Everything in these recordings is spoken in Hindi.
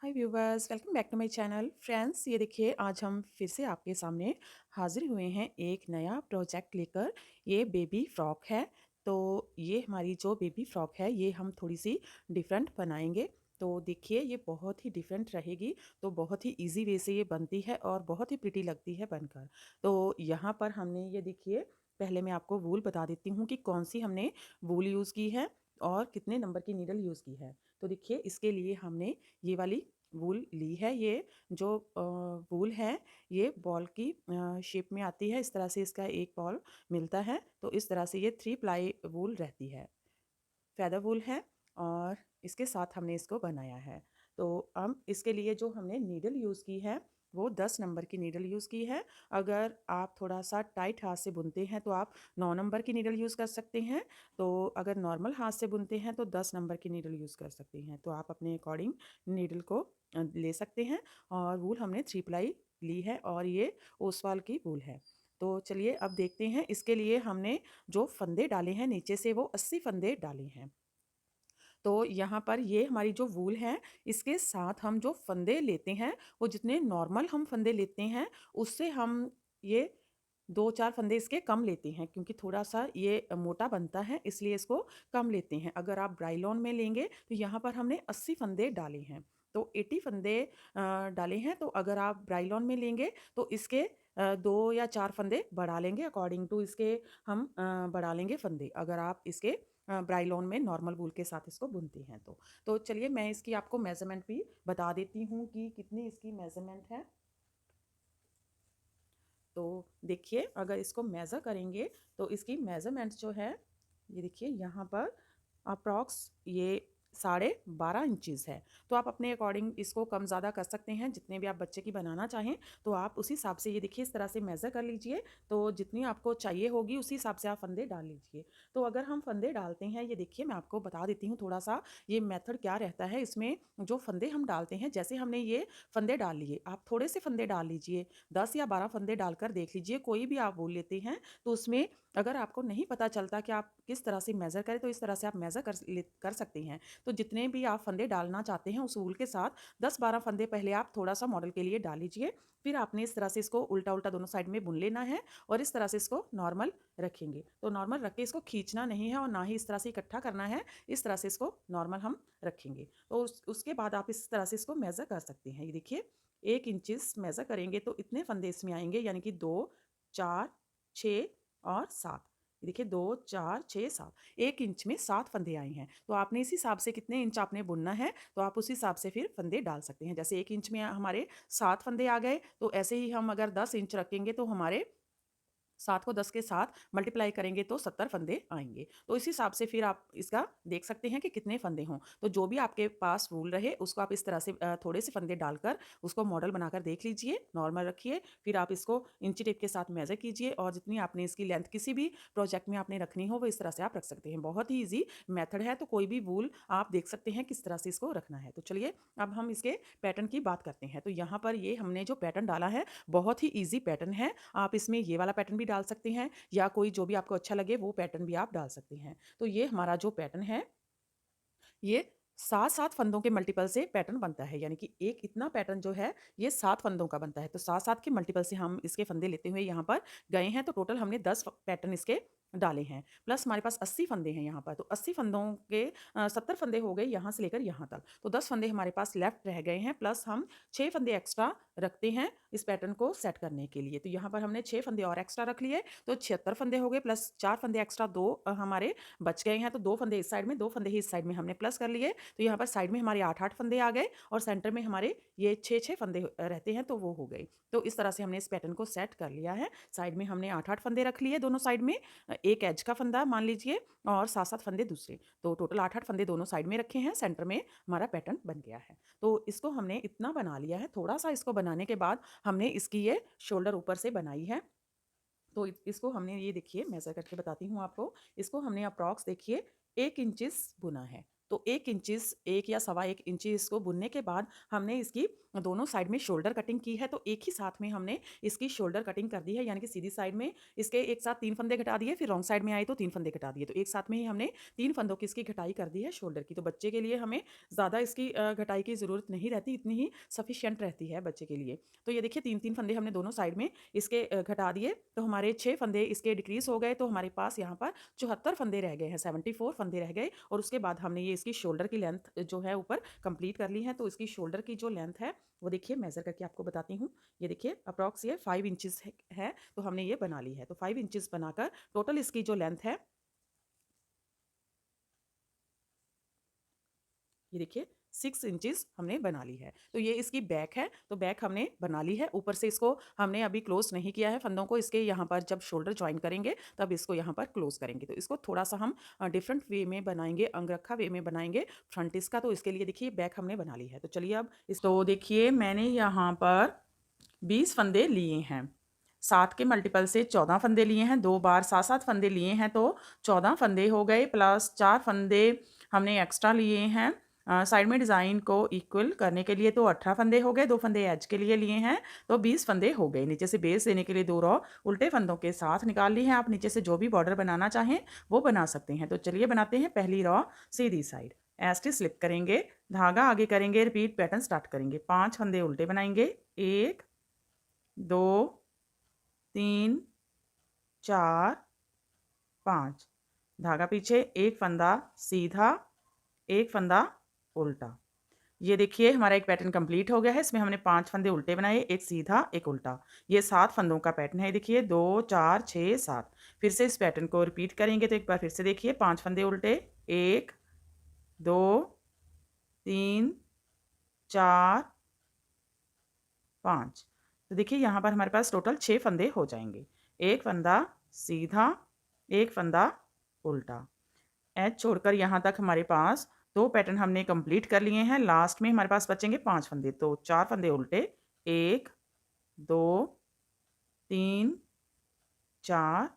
Hi viewers, welcome back to my channel. Friends, ये देखिए आज हम फिर से आपके सामने हाजिर हुए हैं एक नया प्रोजेक्ट लेकर। ये बेबी फ्रॉक है। तो ये हमारी जो बेबी फ्रॉक है ये हम थोड़ी सी डिफरेंट बनाएंगे। तो देखिए ये बहुत ही डिफरेंट रहेगी। तो बहुत ही इजी वे से ये बनती है और बहुत ही प्रिटी लगती है बनकर। तो यहाँ पर हमने ये देखिए, पहले मैं आपको वूल बता देती हूँ कि कौन सी हमने वूल यूज़ की है और कितने नंबर की नीडल यूज़ की है। तो देखिए इसके लिए हमने ये वाली वूल ली है। ये जो वूल है ये बॉल की शेप में आती है। इस तरह से इसका एक बॉल मिलता है। तो इस तरह से ये 3 प्लाई वूल रहती है, फेदर वूल है। और इसके साथ हमने इसको बनाया है। तो हम इसके लिए जो हमने नीडल यूज़ की है वो 10 नंबर की नीडल यूज़ की है। अगर आप थोड़ा सा टाइट हाथ से बुनते हैं तो आप 9 नंबर की नीडल यूज़ कर सकते हैं। तो अगर नॉर्मल हाथ से बुनते हैं तो 10 नंबर की नीडल यूज़ कर सकते हैं। तो आप अपने अकॉर्डिंग नीडल को ले सकते हैं। और वूल हमने 3 प्लाई ली है और ये ओसवाल की वूल है। तो चलिए अब देखते हैं। इसके लिए हमने जो फंदे डाले हैं नीचे से वो 80 फंदे डाले हैं। तो यहाँ पर ये हमारी जो वूल है इसके साथ हम जो फंदे लेते हैं वो जितने नॉर्मल हम फंदे लेते हैं उससे हम ये 2-4 फंदे इसके कम लेते हैं, क्योंकि थोड़ा-सा ये मोटा बनता है इसलिए इसको कम लेते हैं। अगर आप ब्राइलॉन में लेंगे तो यहाँ पर हमने 80 फंदे डाले हैं। तो 80 फंदे डाले हैं। तो अगर आप ब्राइलॉन में लेंगे तो इसके 2 या 4 फंदे बढ़ा लेंगे, अकॉर्डिंग टू इसके हम बढ़ा लेंगे फंदे, अगर आप इसके ब्राइलॉन में नॉर्मल वूल के साथ इसको बुनते हैं तो। तो चलिए मैं इसकी आपको मेज़रमेंट भी बता देती हूँ कि कितनी इसकी मेज़रमेंट है। तो देखिए अगर इसको मेज़र करेंगे तो इसकी मेज़रमेंट जो है ये देखिए यहाँ पर अप्रॉक्स ये 12.5 इंचज़ है। तो आप अपने अकॉर्डिंग इसको कम ज़्यादा कर सकते हैं, जितने भी आप बच्चे की बनाना चाहें तो आप उसी हिसाब से ये देखिए इस तरह से मेज़र कर लीजिए। तो जितनी आपको चाहिए होगी उसी हिसाब से आप फंदे डाल लीजिए। तो अगर हम फंदे डालते हैं, ये देखिए मैं आपको बता देती हूँ थोड़ा सा ये मेथड क्या रहता है इसमें। जो फंदे हम डालते हैं, जैसे हमने ये फंदे डाल लिए, आप थोड़े से फंदे डाल लीजिए, 10 या 12 फंदे डालकर देख लीजिए। कोई भी आप वूल लेते हैं तो उसमें अगर आपको नहीं पता चलता कि आप किस तरह से मेज़र करें तो इस तरह से आप मेज़र कर सकते हैं। तो जितने भी आप फंदे डालना चाहते हैं उस वूल के साथ 10-12 फंदे पहले आप थोड़ा-सा मॉडल के लिए डाल लीजिए। फिर आपने इस तरह से इसको उल्टा-उल्टा दोनों साइड में बुन लेना है और इस तरह से इसको नॉर्मल रखेंगे। तो नॉर्मल रख के इसको खींचना नहीं है और ना ही इस तरह से इकट्ठा करना है। इस तरह से इसको नॉर्मल हम रखेंगे। तो उसके बाद आप इस तरह से इसको मेज़र कर सकते हैं। ये देखिए 1 इंचेस मेज़र करेंगे तो इतने फंदे इसमें आएँगे, यानी कि 2, 4, 6 और 7। ये देखिए 2, 4, 6, 7, 1 इंच में 7 फंदे आए हैं। तो आपने इस हिसाब से कितने इंच आपने बुनना है तो आप उस हिसाब से फिर फंदे डाल सकते हैं। जैसे 1 इंच में हमारे 7 फंदे आ गए, तो ऐसे ही हम अगर 10 इंच रखेंगे तो हमारे 7 को 10 के साथ मल्टीप्लाई करेंगे तो 70 फंदे आएँगे। तो इस हिसाब से फिर आप इसका देख सकते हैं कि कितने फंदे हों। तो जो भी आपके पास वूल रहे उसको आप इस तरह से थोड़े से फंदे डालकर उसको मॉडल बनाकर देख लीजिए, नॉर्मल रखिए। फिर आप इसको इंची टेप के साथ मेज़र कीजिए और जितनी आपने इसकी लेंथ किसी भी प्रोजेक्ट में आपने रखनी हो वो इस तरह से आप रख सकते हैं। बहुत ही ईज़ी मेथड है। तो कोई भी वूल आप देख सकते हैं किस तरह से इसको रखना है। तो चलिए अब हम इसके पैटर्न की बात करते हैं। तो यहाँ पर ये हमने जो पैटर्न डाला है बहुत ही ईज़ी पैटर्न है। आप इसमें ये वाला पैटर्न भी डाल सकते हैं या कोई जो भी आपको अच्छा लगे वो पैटर्न भी आप डाल सकते हैं। तो ये हमारा जो पैटर्न है ये 7-7 फंदों के मल्टीपल से पैटर्न बनता है, यानी कि एक इतना पैटर्न जो है ये 7 फंदों का बनता है। तो 7-7 के मल्टीपल से हम इसके फंदे लेते हुए यहाँ पर गए हैं। तो टोटल हमने 10 पैटर्न इसके डाले हैं। प्लस हमारे पास 80 फंदे हैं यहाँ पर। तो 80 फंदों के 70 फंदे हो गए यहाँ से लेकर यहाँ तक। तो 10 फंदे हमारे पास लेफ्ट रह गए हैं, प्लस हम 6 फंदे एक्स्ट्रा रखते हैं इस पैटर्न को सेट करने के लिए। तो यहाँ पर हमने 6 फंदे और एक्स्ट्रा रख लिए, तो 76 फंदे हो गए, प्लस 4 फंदे एक्स्ट्रा 2 हमारे बच गए हैं। तो 2 फंदे इस साइड में, 2 फंदे ही इस साइड में हमने प्लस कर लिए। तो यहाँ पर साइड में हमारे 8-8 फंदे आ गए और सेंटर में हमारे ये 6-6 फंदे रहते हैं, तो वो हो गए। तो इस तरह से हमने इस पैटर्न को सेट कर लिया है। साइड में हमने 8-8 फंदे रख लिए दोनों साइड में, एक एज का फंदा मान लीजिए और 7-7 फंदे दूसरे। तो टोटल 8-8 फंदे दोनों साइड में रखे हैं, सेंटर में हमारा पैटर्न बन गया है। तो इसको हमने इतना बना लिया है। थोड़ा-सा इसको बनाने के बाद हमने इसकी ये शोल्डर ऊपर से बनाई है। तो इसको हमने ये देखिए मेज़र करके बताती हूँ आपको। इसको हमने अप्रॉक्स देखिए 1 इंचेस बुना है। तो 1 इंचेस 1 या सवा 1 इंची इसको बुनने के बाद हमने इसकी दोनों साइड में शोल्डर कटिंग की है। तो एक ही साथ में हमने इसकी शोल्डर कटिंग कर दी है, यानी कि सीधी साइड में इसके एक साथ 3 फंदे घटा दिए, फिर रॉन्ग साइड में आए तो 3 फंदे घटा दिए। तो एक साथ में ही हमने 3 फंदों की इसकी घटाई कर दी है शोल्डर की। तो बच्चे के लिए हमें ज़्यादा इसकी घटाई की ज़रूरत नहीं रहती, इतनी ही सफिशिएंट रहती है बच्चे के लिए। तो ये देखिए 3-3 फंदे हमने दोनों साइड में इसके घटा दिए, तो हमारे 6 फंदे इसके डिक्रीज़ हो गए। तो हमारे पास यहाँ पर 74 फंदे रह गए हैं, 74 फंदे रह गए। और उसके बाद हमने ये इसकी शोल्डर की लेंथ जो है ऊपर कंप्लीट कर ली है। तो इसकी शोल्डर की जो लेंथ है वो देखिए मेज़र करके आपको बताती हूँ। ये देखिए अप्रॉक्स ये 5 इंचेस है, तो हमने ये बना ली है। तो 5 इंचेस बनाकर टोटल इसकी जो लेंथ है, ये देखिए 6 इंचेस हमने बना ली है। तो ये इसकी बैक है, तो बैक हमने बना ली है। ऊपर से इसको हमने अभी क्लोज नहीं किया है फंदों को, इसके यहाँ पर जब शोल्डर ज्वाइन करेंगे तब इसको यहाँ पर क्लोज करेंगे। तो इसको थोड़ा सा हम डिफरेंट वे में बनाएंगे, अंगरखा वे में बनाएंगे फ्रंट इसका। तो इसके लिए देखिए बैक हमने बना ली है। तो चलिए अब इस, तो देखिए मैंने यहाँ पर 20 फंदे लिए हैं, 7 के मल्टीपल से 14 फंदे लिए हैं, 2 बार 7-7 फंदे लिए हैं, तो 14 फंदे हो गए, प्लस 4 फंदे हमने एक्स्ट्रा लिए हैं साइड में डिज़ाइन को इक्वल करने के लिए, तो 18 फंदे हो गए। 2 फंदे एज के लिए लिए हैं, तो 20 फंदे हो गए। नीचे से बेस देने के लिए 2 रॉ उल्टे फंदों के साथ निकाल ली है। आप नीचे से जो भी बॉर्डर बनाना चाहें वो बना सकते हैं। तो चलिए बनाते हैं। पहली रॉ सीधी साइड एस्टी स्लिप करेंगे, धागा आगे करेंगे, रिपीट पैटर्न स्टार्ट करेंगे। 5 फंदे उल्टे बनाएंगे, 1 2 3 4 5, धागा पीछे, एक फंदा सीधा, एक फंदा उल्टा। ये देखिए हमारा एक पैटर्न कंप्लीट हो गया है। इसमें हमने 5 फंदे उल्टे बनाए, एक सीधा एक उल्टा। ये 7 फंदों का पैटर्न है। देखिए 2 4 6 7। फिर से इस पैटर्न को रिपीट करेंगे। तो एक बार फिर से देखिए 5 फंदे उल्टे, 1 2 3 4 5। तो देखिए यहाँ पर हमारे पास टोटल 6 फंदे हो जाएंगे। एक फंदा सीधा, एक फंदा उल्टा। एच छोड़कर यहाँ तक हमारे पास 2 पैटर्न हमने कंप्लीट कर लिए हैं। लास्ट में हमारे पास बचेंगे 5 फंदे, तो 4 फंदे उल्टे, 1 2 3 4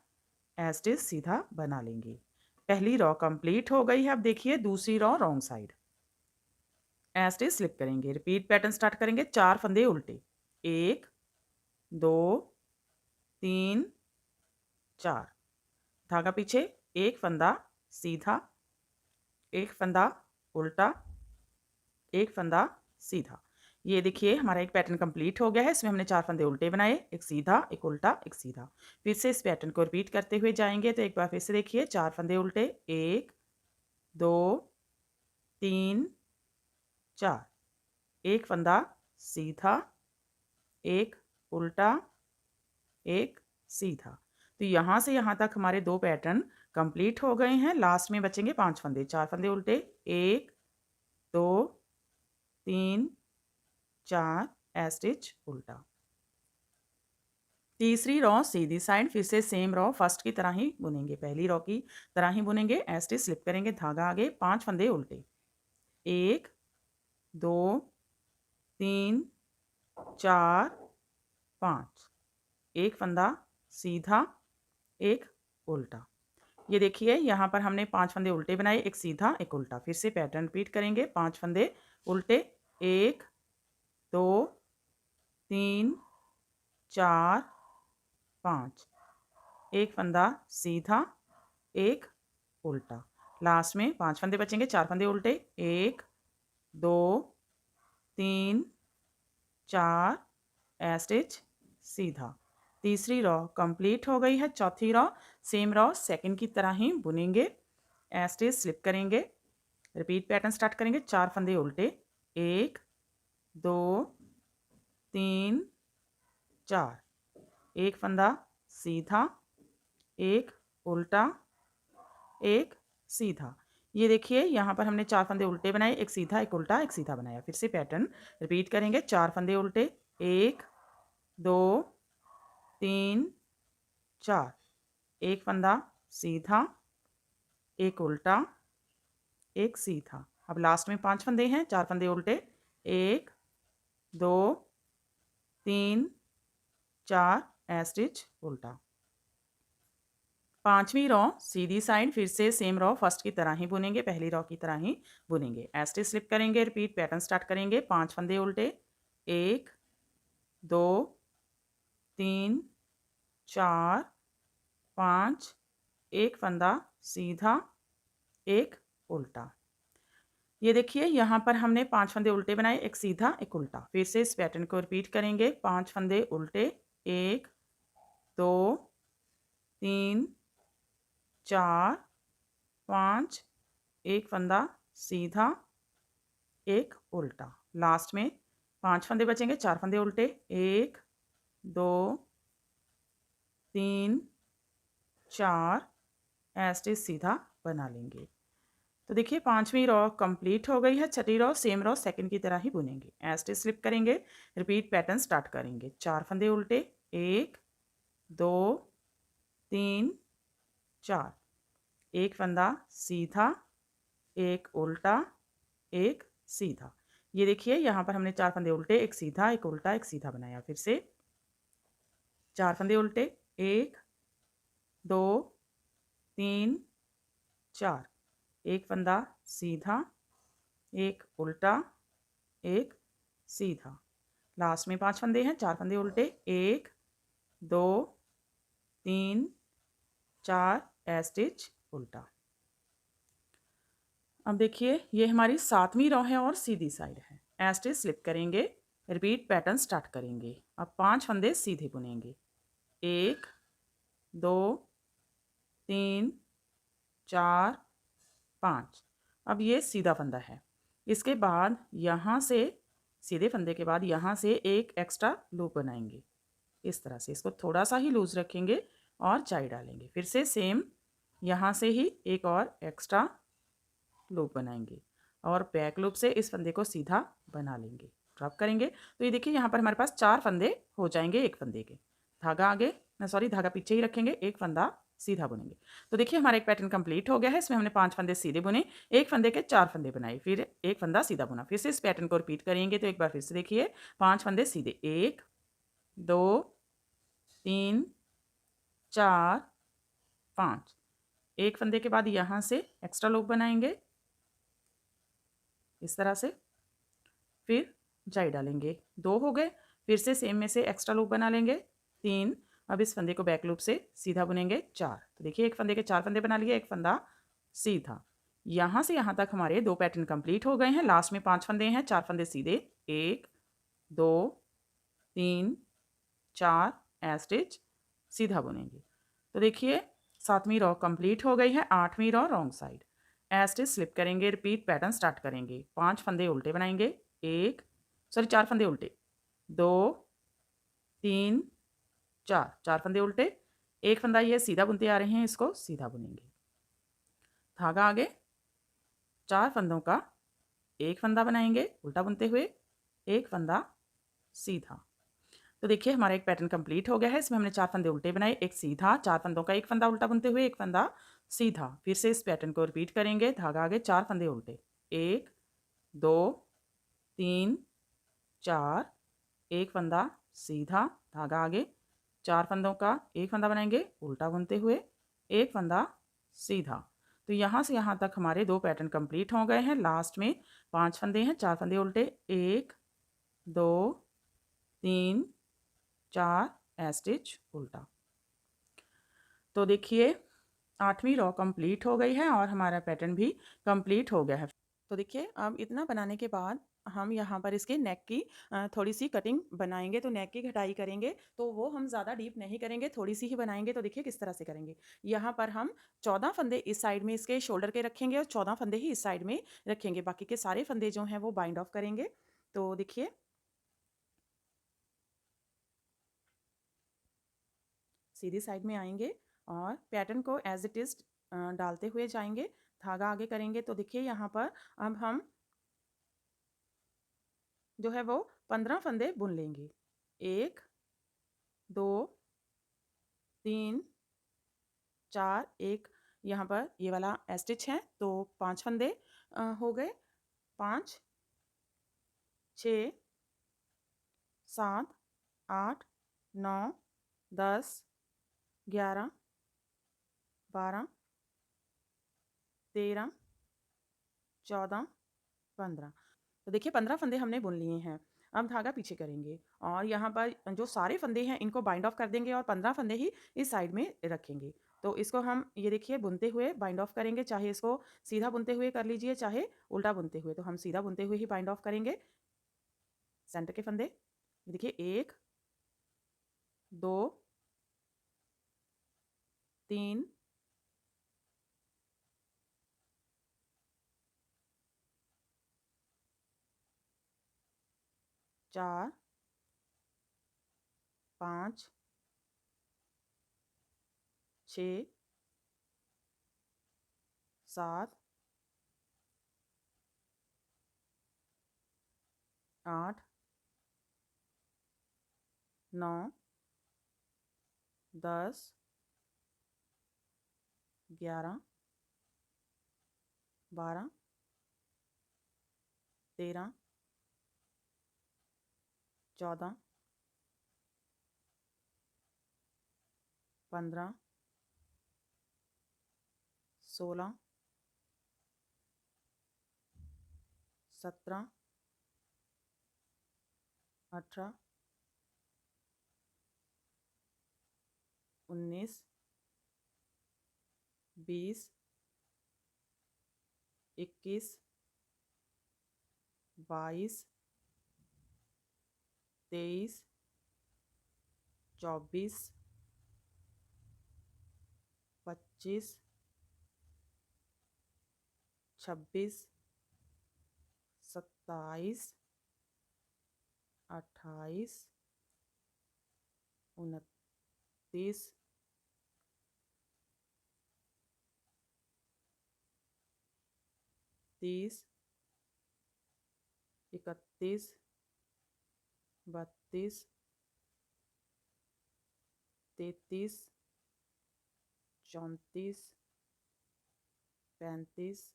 एज इट इज सीधा बना लेंगे। पहली रॉ कंप्लीट हो गई है। अब देखिए दूसरी row wrong side as it is slip करेंगे, रिपीट पैटर्न स्टार्ट करेंगे। 4 फंदे उल्टे, 1 2 3 4, धागा पीछे, एक फंदा सीधा, एक फंदा उल्टा, एक फंदा सीधा। ये देखिए हमारा एक पैटर्न कंप्लीट हो गया है। इसमें हमने 4 फंदे उल्टे बनाए, एक सीधा एक उल्टा एक सीधा। फिर से इस पैटर्न को रिपीट करते हुए जाएंगे। तो एक बार फिर से देखिए 4 फंदे उल्टे, 1 2 3 4, एक फंदा सीधा, एक उल्टा एक सीधा। तो यहाँ से यहाँ तक हमारे 2 पैटर्न कंप्लीट हो गए हैं। लास्ट में बचेंगे 5 फंदे। 4 फंदे उल्टे, 1 2 3 4 स्टिच उल्टा। तीसरी रॉ सीधी साइड फिर से सेम रॉ फर्स्ट की तरह ही बुनेंगे, पहली रॉ की तरह ही बुनेंगे। स्टिच स्लिप करेंगे, धागा आगे, 5 फंदे उल्टे, 1 2 3 4 5, एक फंदा सीधा एक उल्टा। ये देखिए यहाँ पर हमने 5 फंदे उल्टे बनाए, एक सीधा एक उल्टा। फिर से पैटर्न रिपीट करेंगे। 5 फंदे उल्टे, 1 2 3 4 5, एक फंदा सीधा एक उल्टा। लास्ट में 5 फंदे बचेंगे, 4 फंदे उल्टे, 1 2 3 4 स्टिच सीधा। तीसरी रॉ कंप्लीट हो गई है। चौथी रॉ सेम रॉ सेकंड की तरह ही बुनेंगे, स्टिच स्लिप करेंगे, रिपीट पैटर्न स्टार्ट करेंगे। 4 फंदे उल्टे, 1 2 3 4, एक फंदा सीधा एक उल्टा एक सीधा। ये देखिए यहाँ पर हमने 4 फंदे उल्टे बनाए, एक सीधा एक उल्टा एक सीधा बनाया। फिर से पैटर्न रिपीट करेंगे। 4 फंदे उल्टे, 1 2 3 4, एक फंदा सीधा एक उल्टा एक सीधा। अब लास्ट में 5 फंदे हैं, 4 फंदे उल्टे, 1 2 3 4 स्टिच उल्टा। 5वीं रो सीधी साइड फिर से सेम रो फर्स्ट की तरह ही बुनेंगे, पहली रो की तरह ही बुनेंगे। एस्टिच स्लिप करेंगे, रिपीट पैटर्न स्टार्ट करेंगे। 5 फंदे उल्टे, 1 2 3 4 5, एक फंदा सीधा, एक उल्टा। ये देखिए यहाँ पर हमने 5 फंदे उल्टे बनाए, एक सीधा एक उल्टा। फिर से इस पैटर्न को रिपीट करेंगे। 5 फंदे उल्टे, 1 2 3 4 5, एक फंदा सीधा, एक उल्टा। लास्ट में 5 फंदे बचेंगे, 4 फंदे उल्टे, 1 2 3 4, ऐसे सीधा बना लेंगे। तो देखिए 5वीं रो कंप्लीट हो गई है। छठी रो सेम रो सेकंड की तरह ही बुनेंगे। ऐसे स्लिप करेंगे, रिपीट पैटर्न स्टार्ट करेंगे। 4 फंदे उल्टे, 1 2 3 4, एक फंदा सीधा, एक उल्टा, एक सीधा। ये देखिए यहाँ पर हमने 4 फंदे उल्टे, एक सीधा एक उल्टा एक सीधा बनाया। फिर से 4 फंदे उल्टे, 1 2 3 4, एक फंदा सीधा, एक उल्टा, एक सीधा। लास्ट में 5 फंदे हैं, 4 फंदे उल्टे, 1 2 3 4, स्टिच उल्टा। अब देखिए ये हमारी 7वीं रो है और सीधी साइड है। स्टिच स्लिप करेंगे, रिपीट पैटर्न स्टार्ट करेंगे। अब 5 फंदे सीधे बुनेंगे, 1 2 3 4 5। अब ये सीधा फंदा है। इसके बाद यहाँ से सीधे फंदे के बाद यहाँ से एक एक्स्ट्रा लूप बनाएंगे। इस तरह से इसको थोड़ा सा ही लूज रखेंगे और चाई डालेंगे। फिर से सेम यहाँ से ही एक और एक्स्ट्रा लूप बनाएंगे और बैक लूप से इस फंदे को सीधा बना लेंगे। ड्रॉप करेंगे तो ये देखिए यहाँ पर हमारे पास 4 फंदे हो जाएंगे एक फंदे के। धागा आगे सॉरी धागा पीछे ही रखेंगे, एक फंदा सीधा बुनेंगे। तो देखिए हमारा एक पैटर्न कंप्लीट हो गया है। इसमें हमने 5 फंदे सीधे बुने, एक फंदे के 4 फंदे बनाए, फिर एक फंदा सीधा बुना। फिर से इस पैटर्न को रिपीट करेंगे। तो एक बार फिर से देखिए 5 फंदे सीधे, 1 2 3 4 5, एक फंदे के बाद यहाँ से एक्स्ट्रा लूप बनाएंगे इस तरह से, फिर जाई डालेंगे। 2 हो गए, फिर से सेम में से एक्स्ट्रा लूप बना लेंगे 3। अब इस फंदे को बैक लूप से सीधा बुनेंगे 4। तो देखिए एक फंदे के 4 फंदे बना लिए, एक फंदा सीधा। यहाँ से यहाँ तक हमारे 2 पैटर्न कंप्लीट हो गए हैं। लास्ट में 5 फंदे हैं, 4 फंदे सीधे, 1 2 3 4, स्टिच सीधा बुनेंगे। तो देखिए 7वीं रो कंप्लीट हो गई है। 8वीं row wrong side. Stitch slip करेंगे, रिपीट पैटर्न स्टार्ट करेंगे। 5 फंदे उल्टे बनाएंगे, 4 फंदे उल्टे, 2 3 4, 4 फंदे उल्टे, एक फंदा ये सीधा बुनते आ रहे हैं, इसको सीधा बुनेंगे। धागा आगे 4 फंदों का एक फंदा बनाएंगे उल्टा बुनते हुए, एक फंदा सीधा। तो देखिए हमारा एक पैटर्न कंप्लीट हो गया है। इसमें हमने 4 फंदे उल्टे बनाए, एक सीधा, 4 फंदों का एक फंदा उल्टा बुनते हुए, एक फंदा सीधा। फिर से इस पैटर्न को रिपीट करेंगे। धागा आगे 4 फंदे उल्टे, 1 2 3 4, एक फंदा सीधा, धागा आगे 4 फंदों का एक फंदा बनाएंगे उल्टा बुनते हुए, एक फंदा सीधा। तो यहाँ से यहाँ तक हमारे 2 पैटर्न कंप्लीट हो गए हैं। लास्ट में 5 फंदे हैं, 4 फंदे उल्टे, 1 2 3 4, स्टिच उल्टा। तो देखिए 8वीं रो कंप्लीट हो गई है और हमारा पैटर्न भी कंप्लीट हो गया है। तो देखिए अब इतना बनाने के बाद हम यहाँ पर इसके नेक की थोड़ी सी कटिंग बनाएंगे। तो नेक की कटाई करेंगे तो वो हम ज़्यादा डीप नहीं करेंगे, थोड़ी सी ही बनाएंगे। तो देखिए किस तरह से करेंगे। यहाँ पर हम 14 फंदे इस साइड में इसके शोल्डर के रखेंगे और 14 फंदे ही इस साइड में रखेंगे। बाकी के सारे फंदे जो हैं वो बाइंड ऑफ करेंगे। तो देखिए सीधी साइड में आएंगे और पैटर्न को एज इट इज़ डालते हुए जाएंगे। धागा आगे करेंगे। तो देखिए यहाँ पर अब हम जो है वो 15 फंदे बुन लेंगे। 1 2 3 4, एक यहाँ पर ये वाला स्टिच है तो 5 फंदे हो गए, 5 6 7 8 9 10 11 12, 13, 14, 15। तो देखिए 15 फंदे हमने बुन लिए हैं। अब धागा पीछे करेंगे और यहाँ पर जो सारे फंदे हैं इनको बाइंड ऑफ कर देंगे और 15 फंदे ही इस साइड में रखेंगे। तो इसको हम ये देखिए बुनते हुए बाइंड ऑफ करेंगे, चाहे इसको सीधा बुनते हुए कर लीजिए चाहे उल्टा बुनते हुए। तो हम सीधा बुनते हुए ही बाइंड ऑफ करेंगे। सेंटर के फंदे ये देखिए 1, 2, 3, 4, 5, 6, 7, 8, 9, 10, 11, 12, 13, 14, 15, 16, 17, 18, 19, 20, 21, 22, 23, 24, 25, 26, 27, 28, 29, 30, 31, 32, 33, 34, 35,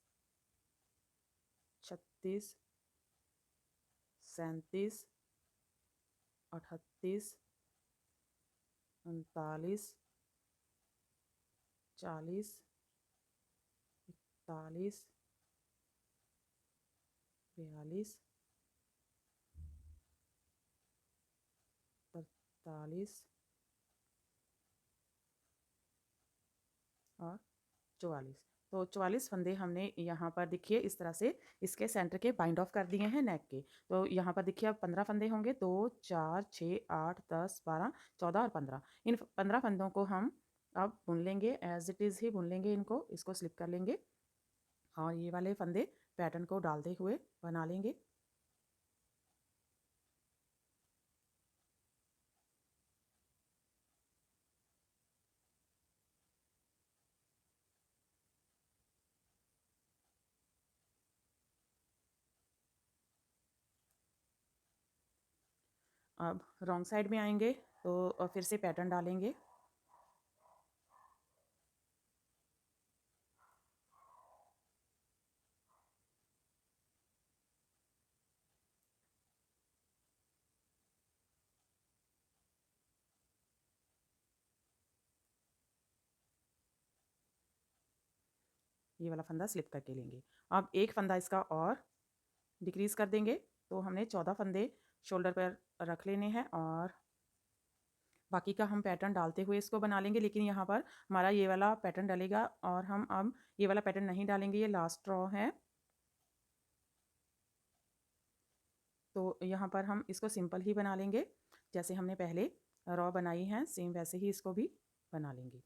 36, 37, 38, 39, 40, 41, 42, 43 और 44। तो 44 फंदे हमने यहाँ पर देखिए इस तरह से इसके सेंटर के बाइंड ऑफ कर दिए हैं नेक के। तो यहाँ पर देखिए अब 15 फंदे होंगे, 2, 4, 6, 8, 10, 12, 14 और 15। इन 15 फंदों को हम अब बुन लेंगे, एज इट इज़ ही बुन लेंगे इनको। इसको स्लिप कर लेंगे और ये वाले फंदे पैटर्न को डालते हुए बना लेंगे। अब रॉन्ग साइड में आएंगे तो फिर से पैटर्न डालेंगे। ये वाला फंदा स्लिप करके लेंगे। अब एक फंदा इसका और डिक्रीज कर देंगे। तो हमने 14 फंदे शोल्डर पर रख लेने हैं और बाकी का हम पैटर्न डालते हुए इसको बना लेंगे। लेकिन यहाँ पर हमारा ये वाला पैटर्न डलेगा और हम अब ये वाला पैटर्न नहीं डालेंगे, ये लास्ट रॉ है। तो यहाँ पर हम इसको सिंपल ही बना लेंगे, जैसे हमने पहले रॉ बनाई है सेम वैसे ही इसको भी बना लेंगे।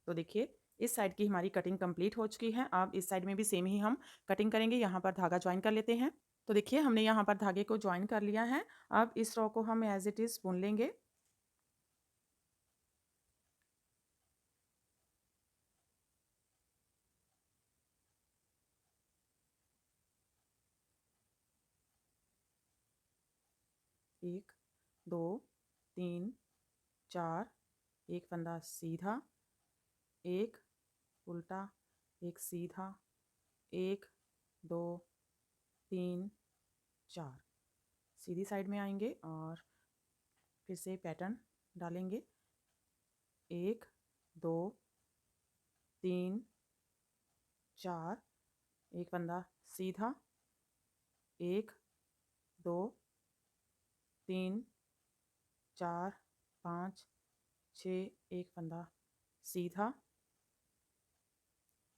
तो देखिए इस साइड की हमारी कटिंग कंप्लीट हो चुकी है। अब इस साइड में भी सेम ही हम कटिंग करेंगे। यहाँ पर धागा ज्वाइन कर लेते हैं। तो देखिए हमने यहाँ पर धागे को ज्वाइन कर लिया है। अब इस रॉ को हम एज इट इज़ बुन लेंगे। एक, दो, 3 4, एक फंदा सीधा, एक उल्टा, एक सीधा, 1 2 3 4। सीधी साइड में आएंगे और फिर से पैटर्न डालेंगे। 1 2 3 4, एक फंदा सीधा, 1 2 3 4 5 6, एक फंदा सीधा,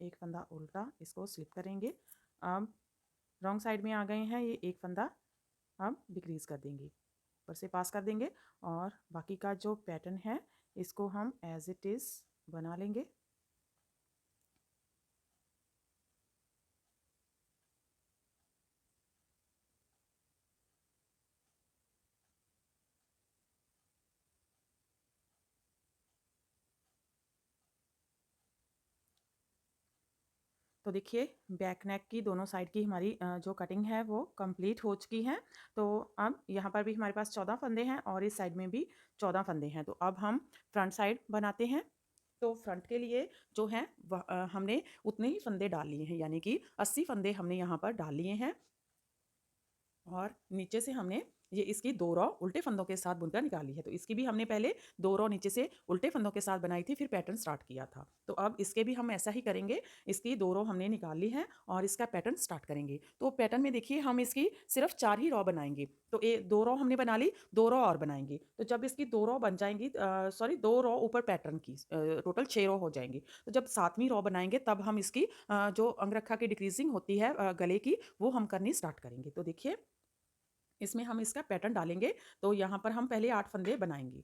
एक फंदा उल्टा, इसको स्लिप करेंगे। अब रॉन्ग साइड में आ गए हैं, ये एक फंदा अब डिक्रीज कर देंगे, ऊपर से पास कर देंगे और बाकी का जो पैटर्न है इसको हम एज इट इज़ बना लेंगे। तो देखिए बैक नेक की दोनों साइड की हमारी जो कटिंग है वो कंप्लीट हो चुकी है। तो अब यहाँ पर भी हमारे पास 14 फंदे हैं और इस साइड में भी 14 फंदे हैं। तो अब हम फ्रंट साइड बनाते हैं। तो फ्रंट के लिए जो है हमने उतने ही फंदे डाल लिए हैं, यानी कि 80 फंदे हमने यहाँ पर डाल लिए हैं और नीचे से हमने ये इसकी 2 रॉ उल्टे फंदों के साथ बुनकर निकाली है। तो इसकी भी हमने पहले 2 रॉ नीचे से उल्टे फंदों के साथ बनाई थी, फिर पैटर्न स्टार्ट किया था। तो अब इसके भी हम ऐसा ही करेंगे। इसकी 2 रॉ हमने निकाल ली है और इसका पैटर्न स्टार्ट करेंगे। तो पैटर्न में देखिए हम इसकी सिर्फ 4 ही रॉ बनाएंगे। तो 2 रॉ हमने बना ली, 2 रॉ और बनाएंगे। तो जब इसकी 2 रॉ बन जाएंगी, सॉरी 2 रॉ ऊपर पैटर्न की, टोटल 6 रॉ हो जाएंगी। तो जब 7वीं रॉ बनाएंगे तब हम इसकी जो अंगरखा की डिक्रीजिंग होती है गले की, वो हम करनी स्टार्ट करेंगे। तो देखिए इसमें हम इसका पैटर्न डालेंगे। तो यहाँ पर हम पहले 8 फंदे बनाएंगे।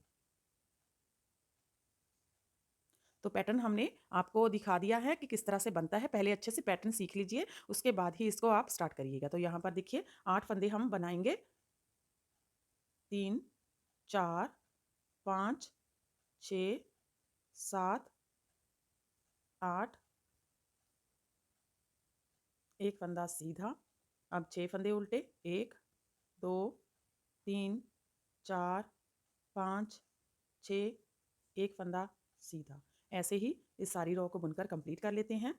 तो पैटर्न हमने आपको दिखा दिया है कि किस तरह से बनता है। पहले अच्छे से पैटर्न सीख लीजिए, उसके बाद ही इसको आप स्टार्ट करिएगा। तो यहाँ पर देखिए 8 फंदे हम बनाएंगे। 3 4 5 6 7 8, एक फंदा सीधा। अब 6 फंदे उल्टे, 1 2 3 4 5 6, एक फंदा सीधा। ऐसे ही इस सारी रो को बुनकर कंप्लीट कर लेते हैं।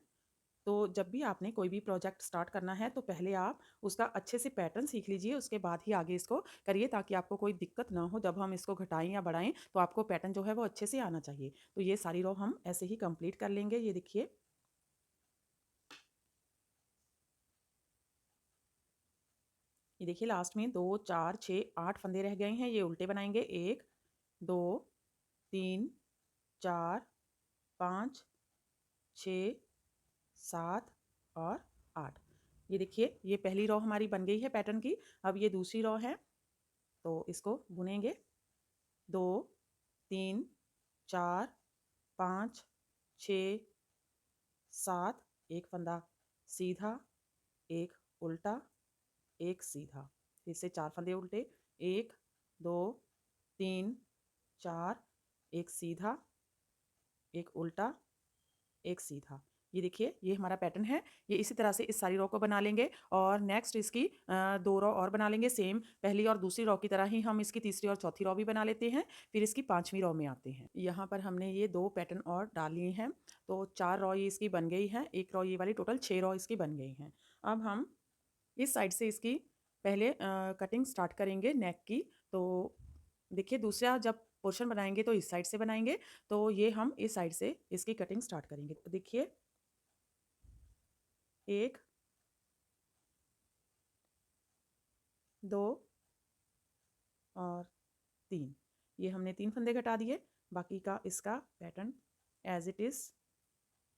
तो जब भी आपने कोई भी प्रोजेक्ट स्टार्ट करना है तो पहले आप उसका अच्छे से पैटर्न सीख लीजिए, उसके बाद ही आगे इसको करिए, ताकि आपको कोई दिक्कत ना हो। जब हम इसको घटाएं या बढ़ाएं तो आपको पैटर्न जो है वो अच्छे से आना चाहिए। तो ये सारी रो हम ऐसे ही कंप्लीट कर लेंगे। ये देखिए लास्ट में 2 4 6 8 फंदे रह गए हैं, ये उल्टे बनाएंगे। 1 2 3 4 5 6 7 और 8। ये देखिए ये पहली रो हमारी बन गई है पैटर्न की। अब ये दूसरी रो है, तो इसको बुनेंगे। 2 3 4 5 6 7, एक फंदा सीधा, एक उल्टा, एक सीधा, फिर से 4 फंदे उल्टे। 1 2 3 4, एक सीधा, एक उल्टा, एक सीधा। ये देखिए ये हमारा पैटर्न है। ये इसी तरह से इस सारी रो को बना लेंगे और नेक्स्ट इसकी 2 रो और बना लेंगे। सेम पहली और दूसरी रो की तरह ही हम इसकी तीसरी और चौथी रो भी बना लेते हैं। फिर इसकी 5वीं रो में आते हैं। यहाँ पर हमने ये 2 पैटर्न और डाल लिए हैं। तो 4 रो ये इसकी बन गई है, एक रो ये वाली, टोटल 6 रो इसकी बन गई हैं। अब हम इस साइड से इसकी पहले कटिंग स्टार्ट करेंगे नेक की। तो देखिए दूसरा जब पोर्शन बनाएंगे तो इस साइड से बनाएंगे, तो ये हम इस साइड से इसकी कटिंग स्टार्ट करेंगे। तो देखिए 1 2 और 3, ये हमने 3 फंदे घटा दिए। बाकी का इसका पैटर्न एज इट इज़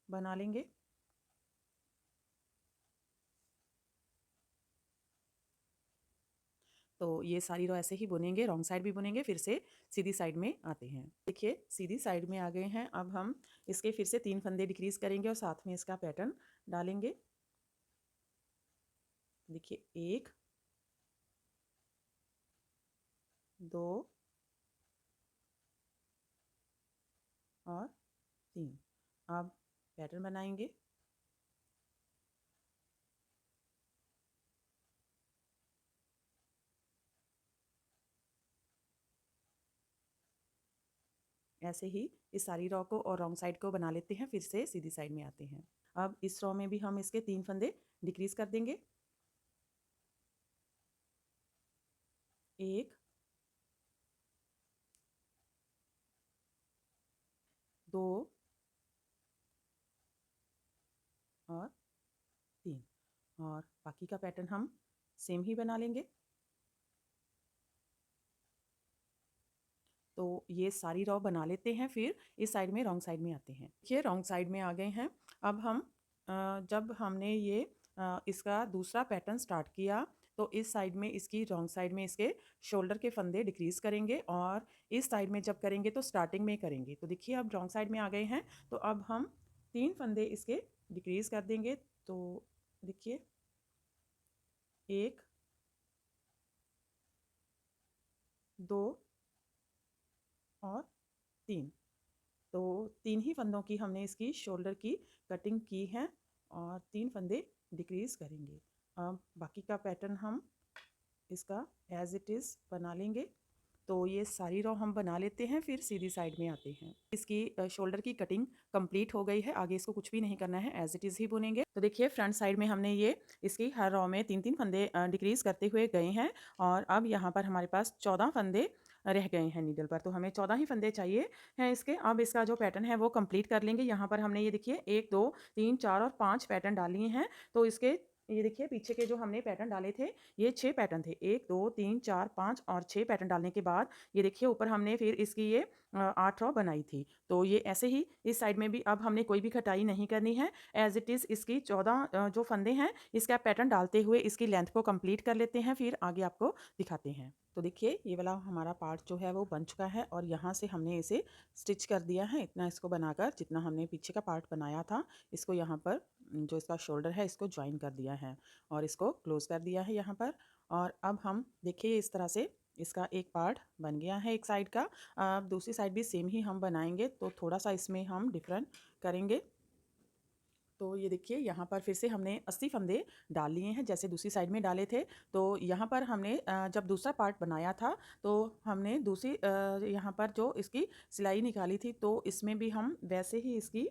बना लेंगे। तो ये सारी रो ऐसे ही बुनेंगे, रॉन्ग साइड भी बुनेंगे, फिर से सीधी साइड में आते हैं। देखिए सीधी साइड में आ गए हैं। अब हम इसके फिर से 3 फंदे डिक्रीज करेंगे और साथ में इसका पैटर्न डालेंगे। देखिए 1 2 और 3। अब पैटर्न बनाएंगे। ऐसे ही इस सारी रॉ को और रॉन्ग साइड को बना लेते हैं, फिर से सीधी साइड में आते हैं। अब इस रॉ में भी हम इसके 3 फंदे डिक्रीज कर देंगे। 1 2 और 3 और बाकी का पैटर्न हम सेम ही बना लेंगे। तो ये सारी रॉ बना लेते हैं, फिर इस साइड में रॉन्ग साइड में आते हैं। देखिए रॉन्ग साइड में आ गए हैं। अब हम जब हमने ये इसका दूसरा पैटर्न स्टार्ट किया तो इस साइड में इसकी रॉन्ग साइड में इसके शोल्डर के फंदे डिक्रीज करेंगे और इस साइड में जब करेंगे तो स्टार्टिंग में करेंगे। तो देखिए अब रॉन्ग साइड में आ गए हैं, तो अब हम 3 फंदे इसके डिक्रीज कर देंगे। तो देखिए 1 2 और 3। तो 3 ही फंदों की हमने इसकी शोल्डर की कटिंग की है और 3 फंदे डिक्रीज करेंगे। अब बाकी का पैटर्न हम इसका एज इट इज़ बना लेंगे। तो ये सारी रॉ हम बना लेते हैं, फिर सीधी साइड में आते हैं। इसकी शोल्डर की कटिंग कंप्लीट हो गई है, आगे इसको कुछ भी नहीं करना है, एज इट इज़ ही बुनेंगे। तो देखिए फ्रंट साइड में हमने ये इसकी हर रॉ में 3-3 फंदे डिक्रीज करते हुए गए हैं और अब यहाँ पर हमारे पास 14 फंदे रह गए हैं नीडल पर। तो हमें 14 ही फंदे चाहिए हैं इसके। अब इसका जो पैटर्न है वो कंप्लीट कर लेंगे। यहाँ पर हमने ये देखिए 1 2 3 4 और 5 पैटर्न डाल लिए हैं। तो इसके ये देखिए पीछे के जो हमने पैटर्न डाले थे ये 6 पैटर्न थे। 1 2 3 4 5 और 6 पैटर्न डालने के बाद ये देखिए ऊपर हमने फिर इसकी ये 8 रॉ बनाई थी। तो ये ऐसे ही इस साइड में भी अब हमने कोई भी कटाई नहीं करनी है। एज इट इज़ इसकी 14 जो फंदे हैं इसका पैटर्न डालते हुए इसकी लेंथ को कंप्लीट कर लेते हैं, फिर आगे आपको दिखाते हैं। तो देखिए ये वाला हमारा पार्ट जो है वो बन चुका है और यहाँ से हमने इसे स्टिच कर दिया है। इतना इसको बनाकर जितना हमने पीछे का पार्ट बनाया था इसको यहाँ पर जो इसका शोल्डर है इसको ज्वाइन कर दिया है और इसको क्लोज कर दिया है यहाँ पर। और अब हम देखिए इस तरह से इसका एक पार्ट बन गया है एक साइड का। अब दूसरी साइड भी सेम ही हम बनाएंगे, तो थोड़ा सा इसमें हम डिफरेंट करेंगे। तो ये देखिए यहाँ पर फिर से हमने 80 फंदे डाल लिए हैं जैसे दूसरी साइड में डाले थे। तो यहाँ पर हमने जब दूसरा पार्ट बनाया था तो हमने दूसरी यहाँ पर जो इसकी सिलाई निकाली थी तो इसमें भी हम वैसे ही इसकी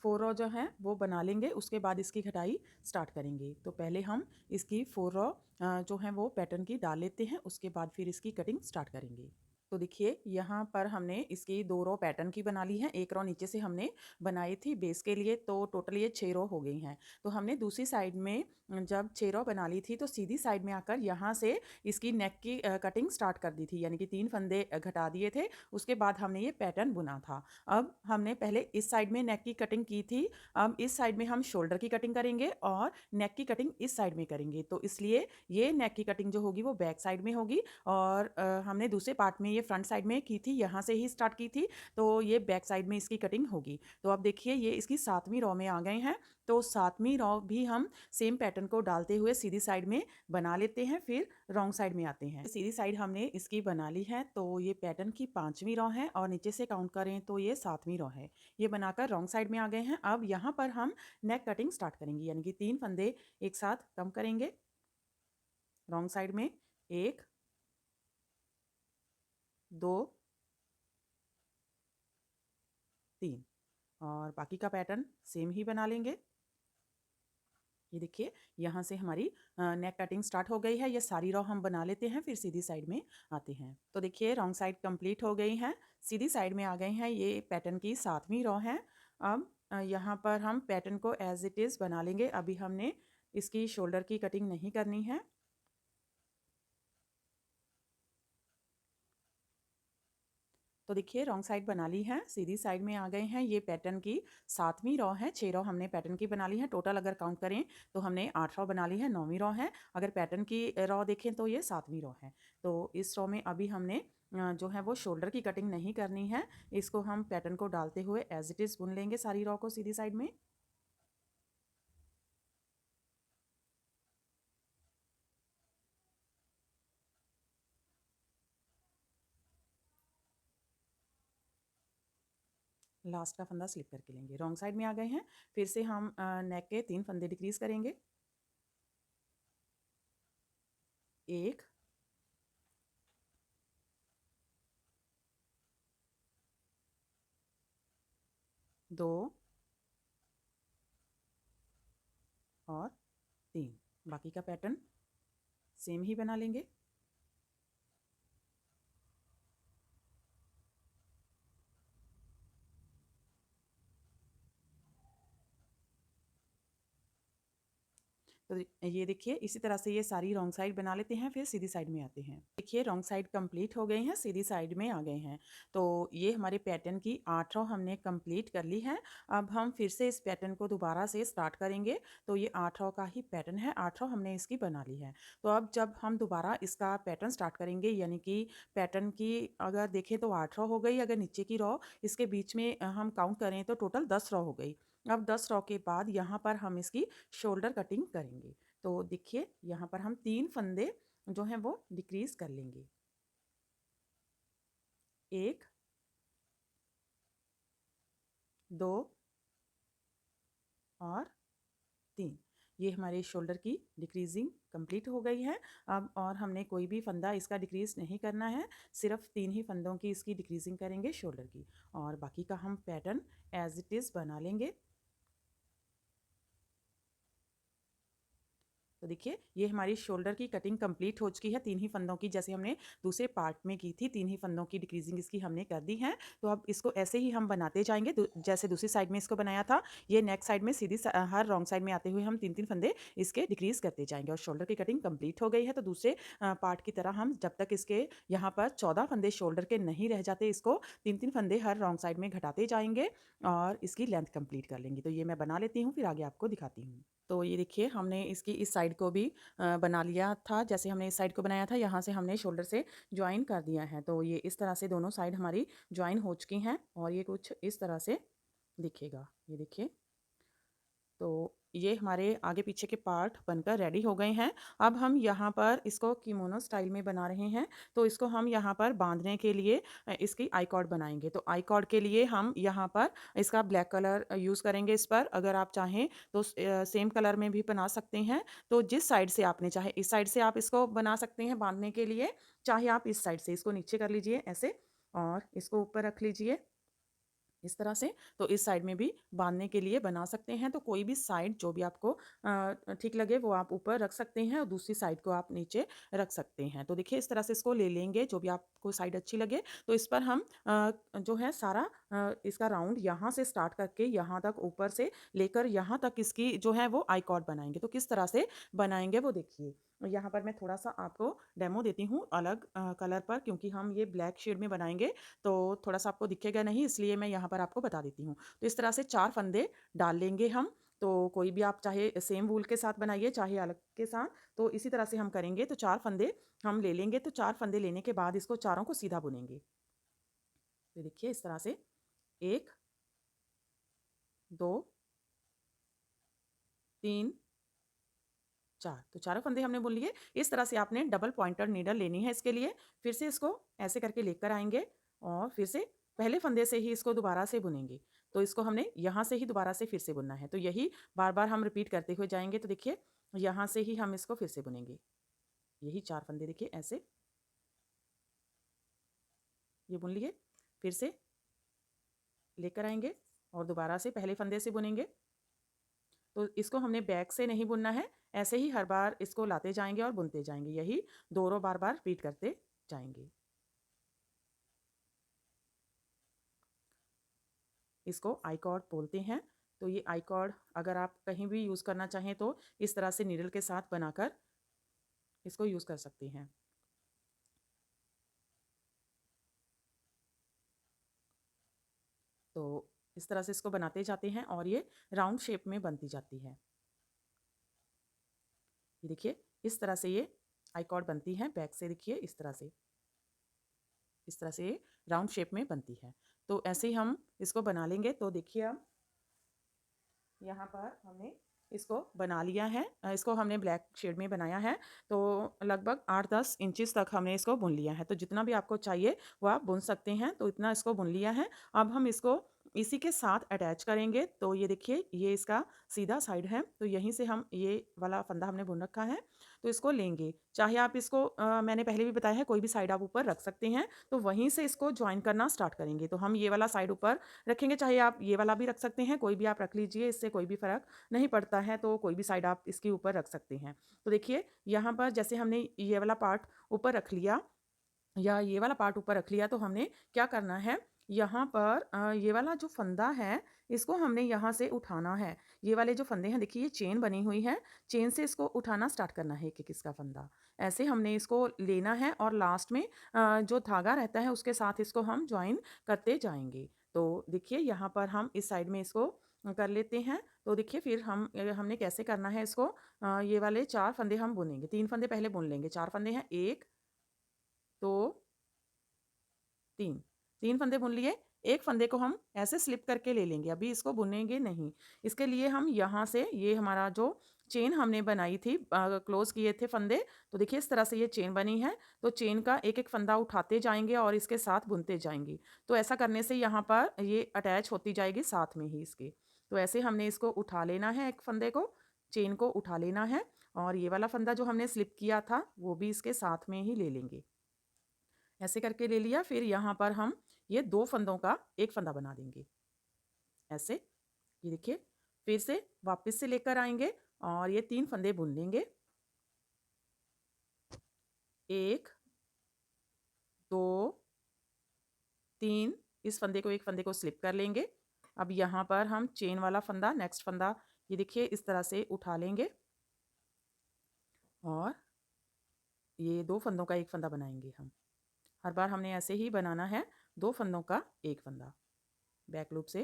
4 रॉ जो हैं वो बना लेंगे, उसके बाद इसकी कटाई स्टार्ट करेंगे। तो पहले हम इसकी 4 रॉ जो हैं वो पैटर्न की डाल लेते हैं, उसके बाद फिर इसकी कटिंग स्टार्ट करेंगे। तो देखिए यहाँ पर हमने इसकी 2 रॉ पैटर्न की बना ली है, 1 रॉ नीचे से हमने बनाई थी बेस के लिए, तो टोटल ये 6 रॉ हो गई हैं। तो हमने दूसरी साइड में जब 6 रॉ बना ली थी तो सीधी साइड में आकर यहाँ से इसकी नेक की कटिंग स्टार्ट कर दी थी, यानी कि 3 फंदे घटा दिए थे, उसके बाद हमने ये पैटर्न बुना था। अब हमने पहले इस साइड में नेक की कटिंग की थी, अब इस साइड में हम शोल्डर की कटिंग करेंगे और नेक की कटिंग इस साइड में करेंगे। तो इसलिए ये नेक की कटिंग जो होगी वो बैक साइड में होगी और हमने दूसरे पार्ट में ये फ्रंट साइड में की थी, यहाँ से ही स्टार्ट की थी, तो ये बैक साइड में इसकी कटिंग होगी। तो अब देखिए ये इसकी 7वीं रॉ में आ गए हैं। तो 7वीं रॉ भी हम सेम पैटर्न को डालते हुए सीधी साइड में बना लेते हैं, फिर रॉन्ग साइड में आते हैं। सीधी साइड हमने इसकी बना ली है, तो ये पैटर्न की 5वीं रॉ है और नीचे से काउंट करें तो ये 7वीं रॉ है। ये बनाकर रॉन्ग साइड में आ गए हैं। अब यहाँ पर हम नेक कटिंग स्टार्ट करेंगे, यानी कि 3 फंदे एक साथ कम करेंगे रॉन्ग साइड में, 1 2 3 और बाकी का पैटर्न सेम ही बना लेंगे। ये देखिए यहाँ से हमारी नेक कटिंग स्टार्ट हो गई है। ये सारी रॉ हम बना लेते हैं, फिर सीधी साइड में आते हैं। तो देखिए रॉन्ग साइड कंप्लीट हो गई है, सीधी साइड में आ गए हैं। ये पैटर्न की 7वीं रॉ है। अब यहाँ पर हम पैटर्न को एज इट इज़ बना लेंगे। अभी हमने इसकी शोल्डर की कटिंग नहीं करनी है। तो देखिए रॉन्ग साइड बना ली है, सीधी साइड में आ गए हैं। ये पैटर्न की 7वीं रॉ है। 6 रॉ हमने पैटर्न की बना ली है। टोटल अगर काउंट करें तो हमने 8 रॉ बना ली है, 9वीं रॉ है। अगर पैटर्न की रॉ देखें तो ये 7वीं रॉ है। तो इस रॉ में अभी हमने जो है वो शोल्डर की कटिंग नहीं करनी है। इसको हम पैटर्न को डालते हुए एज इट इज़ बुन लेंगे सारी रॉ को सीधी साइड में। लास्ट का फंदा स्लिप करके लेंगे। रॉन्ग साइड में आ गए हैं, फिर से हम नेक के 3 फंदे डिक्रीज करेंगे। 1 2 और 3। बाकी का पैटर्न सेम ही बना लेंगे। तो ये देखिए इसी तरह से ये सारी रॉन्ग साइड बना लेते हैं, फिर सीधी साइड में आते हैं। देखिए रॉन्ग साइड कंप्लीट हो गई हैं, सीधी साइड में आ गए हैं। तो ये हमारे पैटर्न की 8 रो हमने कंप्लीट कर ली है। अब हम फिर से इस पैटर्न को दोबारा से स्टार्ट करेंगे। तो ये 8 रो का ही पैटर्न है, 8 रो हमने इसकी बना ली है। तो अब जब हम दोबारा इसका पैटर्न स्टार्ट करेंगे, यानी कि पैटर्न की अगर देखें तो 8 रो हो गई, अगर नीचे की रो इसके बीच में हम काउंट करें तो टोटल 10 रो हो गई। अब 10 रो के बाद यहाँ पर हम इसकी शोल्डर कटिंग करेंगे। तो देखिए यहाँ पर हम 3 फंदे जो हैं वो डिक्रीज कर लेंगे। 1, 2 और 3। ये हमारे शोल्डर की डिक्रीजिंग कंप्लीट हो गई है। अब और हमने कोई भी फंदा इसका डिक्रीज नहीं करना है, सिर्फ 3 ही फंदों की इसकी डिक्रीजिंग करेंगे शोल्डर की, और बाकी का हम पैटर्न एज इट इज़ बना लेंगे। तो देखिए ये हमारी शोल्डर की कटिंग कंप्लीट हो चुकी है, 3 ही फंदों की, जैसे हमने दूसरे पार्ट में की थी। 3 ही फंदों की डिक्रीजिंग इसकी हमने कर दी है। तो अब इसको ऐसे ही हम बनाते जाएंगे जैसे दूसरी साइड में इसको बनाया था। ये नेक्स्ट साइड में सीधी हर रॉन्ग साइड में आते हुए हम 3-3 फंदे इसके डिक्रीज करते जाएंगे, और शोल्डर की कटिंग कंप्लीट हो गई है। तो दूसरे पार्ट की तरह हम जब तक इसके यहाँ पर 14 फंदे शोल्डर के नहीं रह जाते, इसको 3-3 फंदे हर रॉन्ग साइड में घटाते जाएंगे और इसकी लेंथ कंप्लीट कर लेंगे। तो ये मैं बना लेती हूँ, फिर आगे आपको दिखाती हूँ। तो ये देखिए हमने इसकी इस साइड को भी बना लिया था। जैसे हमने इस साइड को बनाया था, यहाँ से हमने शोल्डर से ज्वाइन कर दिया है। तो ये इस तरह से दोनों साइड हमारी ज्वाइन हो चुकी हैं, और ये कुछ इस तरह से दिखेगा। ये देखिए, तो ये हमारे आगे पीछे के पार्ट बनकर रेडी हो गए हैं। अब हम यहाँ पर इसको किमोनो स्टाइल में बना रहे हैं। तो इसको हम यहाँ पर बांधने के लिए इसकी आई कॉर्ड बनाएंगे। तो आई कॉर्ड के लिए हम यहाँ पर इसका ब्लैक कलर यूज़ करेंगे इस पर। अगर आप चाहें तो सेम कलर में भी बना सकते हैं। तो जिस साइड से आपने चाहे इस साइड से आप इसको बना सकते हैं बांधने के लिए, चाहे आप इस साइड से इसको नीचे कर लीजिए ऐसे, और इसको ऊपर रख लीजिए इस तरह से। तो इस साइड में भी बांधने के लिए बना सकते हैं। तो कोई भी साइड जो भी आपको ठीक लगे वो आप ऊपर रख सकते हैं, और दूसरी साइड को आप नीचे रख सकते हैं। तो देखिए इस तरह से इसको ले लेंगे, जो भी आपको साइड अच्छी लगे। तो इस पर हम जो है सारा इसका राउंड यहाँ से स्टार्ट करके यहाँ तक, ऊपर से लेकर यहाँ तक इसकी जो है वो आई कॉर्ड बनाएंगे। तो किस तरह से बनाएंगे वो देखिए। यहाँ पर मैं थोड़ा सा आपको डेमो देती हूँ अलग कलर पर, क्योंकि हम ये ब्लैक शेड में बनाएंगे तो थोड़ा सा आपको दिखेगा नहीं, इसलिए मैं यहाँ पर आपको बता देती हूँ। तो इस तरह से 4 फंदे डाल लेंगे हम। तो कोई भी आप चाहे सेम वूल के साथ बनाइए, चाहे अलग के साथ। तो इसी तरह से हम करेंगे। तो 4 फंदे हम ले लेंगे। तो 4 फंदे लेने के बाद इसको चारों को सीधा बुनेंगे। तो देखिए इस तरह से 1, 2, 3, 4। तो चारों फंदे हमने बुन लिए। इस तरह से आपने डबल पॉइंटर नीडल लेनी है इसके लिए। फिर से इसको ऐसे करके लेकर आएंगे, और फिर से पहले फंदे से ही इसको दोबारा से बुनेंगे। तो इसको हमने यहाँ से ही दोबारा से फिर से बुनना है। तो यही बार बार हम रिपीट करते हुए जाएंगे। तो देखिए यहाँ से ही हम इसको फिर से बुनेंगे। यही 4 फंदे देखिए ऐसे ये बुन लिए, फिर से लेकर आएंगे और दोबारा से पहले फंदे से बुनेंगे। तो इसको हमने बैक से नहीं बुनना है, ऐसे ही हर बार इसको लाते जाएंगे और बुनते जाएंगे। यही 2 रो बार बार रिपीट करते जाएंगे। इसको आई कॉर्ड बोलते हैं। तो ये आई कॉर्ड अगर आप कहीं भी यूज़ करना चाहें तो इस तरह से नीडल के साथ बनाकर इसको यूज़ कर सकते हैं। तो इस तरह से इसको बनाते जाते हैं, और ये राउंड शेप में बनती जाती है। ये देखिए इस तरह से ये आई कॉर्ड बनती है। बैक से देखिए इस तरह से ये राउंड शेप में बनती है। तो ऐसे ही हम इसको बना लेंगे। तो देखिए अब यहाँ पर हमने इसको बना लिया है। इसको हमने ब्लैक शेड में बनाया है। तो लगभग 8-10 इंचेस तक हमने इसको बुन लिया है। तो जितना भी आपको चाहिए वो आप बुन सकते हैं। तो इतना इसको बुन लिया है। अब हम इसको इसी के साथ अटैच करेंगे। तो ये देखिए ये इसका सीधा साइड है, तो यहीं से हम ये वाला फंदा हमने बुन रखा है, तो इसको लेंगे। चाहे आप इसको मैंने पहले भी बताया है कोई भी साइड आप ऊपर रख सकते हैं, तो वहीं से इसको जॉइन करना स्टार्ट करेंगे। तो हम ये वाला साइड ऊपर रखेंगे, चाहे आप ये वाला भी रख सकते हैं, कोई भी आप रख लीजिए, इससे कोई भी फ़र्क नहीं पड़ता है, तो कोई भी साइड आप इसके ऊपर रख सकते हैं। तो देखिए यहाँ पर जैसे हमने ये वाला पार्ट ऊपर रख लिया या ये वाला पार्ट ऊपर रख लिया, तो हमने क्या करना है, यहाँ पर ये वाला जो फंदा है इसको हमने यहाँ से उठाना है। ये वाले जो फंदे हैं देखिए ये चेन बनी हुई है, चेन से इसको उठाना स्टार्ट करना है एक एक इसका फंदा। ऐसे हमने इसको लेना है और लास्ट में जो धागा रहता है उसके साथ इसको हम ज्वाइन करते जाएंगे। तो देखिए यहाँ पर हम इस साइड में इसको कर लेते हैं। तो देखिए फिर हमने कैसे करना है इसको, ये वाले 4 फंदे हम बुनेंगे। 3 फंदे पहले बुन लेंगे। 4 फंदे हैं, 1 2 3, 3 फंदे बुन लिए। एक फंदे को हम ऐसे स्लिप करके ले लेंगे, अभी इसको बुनेंगे नहीं। इसके लिए हम यहाँ से ये हमारा जो चेन हमने बनाई थी, क्लोज़ किए थे फंदे, तो देखिए इस तरह से ये चेन बनी है। तो चेन का एक-एक फंदा उठाते जाएँगे और इसके साथ बुनते जाएँगे। तो ऐसा करने से यहाँ पर ये अटैच होती जाएगी साथ में ही इसके। तो ऐसे हमने इसको उठा लेना है, एक फंदे को, चेन को उठा लेना है और ये वाला फंदा जो हमने स्लिप किया था, वो भी इसके साथ में ही ले लेंगे। ऐसे करके ले लिया। फिर यहाँ पर हम ये 2 फंदों का एक फंदा बना देंगे, ऐसे। ये देखिए फिर से वापस से लेकर आएंगे और ये 3 फंदे बुन लेंगे। 1 2 3, इस फंदे को एक फंदे को स्लिप कर लेंगे। अब यहाँ पर हम चेन वाला फंदा, नेक्स्ट फंदा, ये देखिए इस तरह से उठा लेंगे और ये 2 फंदों का एक फंदा बनाएंगे हम। हर बार हमने ऐसे ही बनाना है, 2 फंदों का एक फंदा बैक लूप से।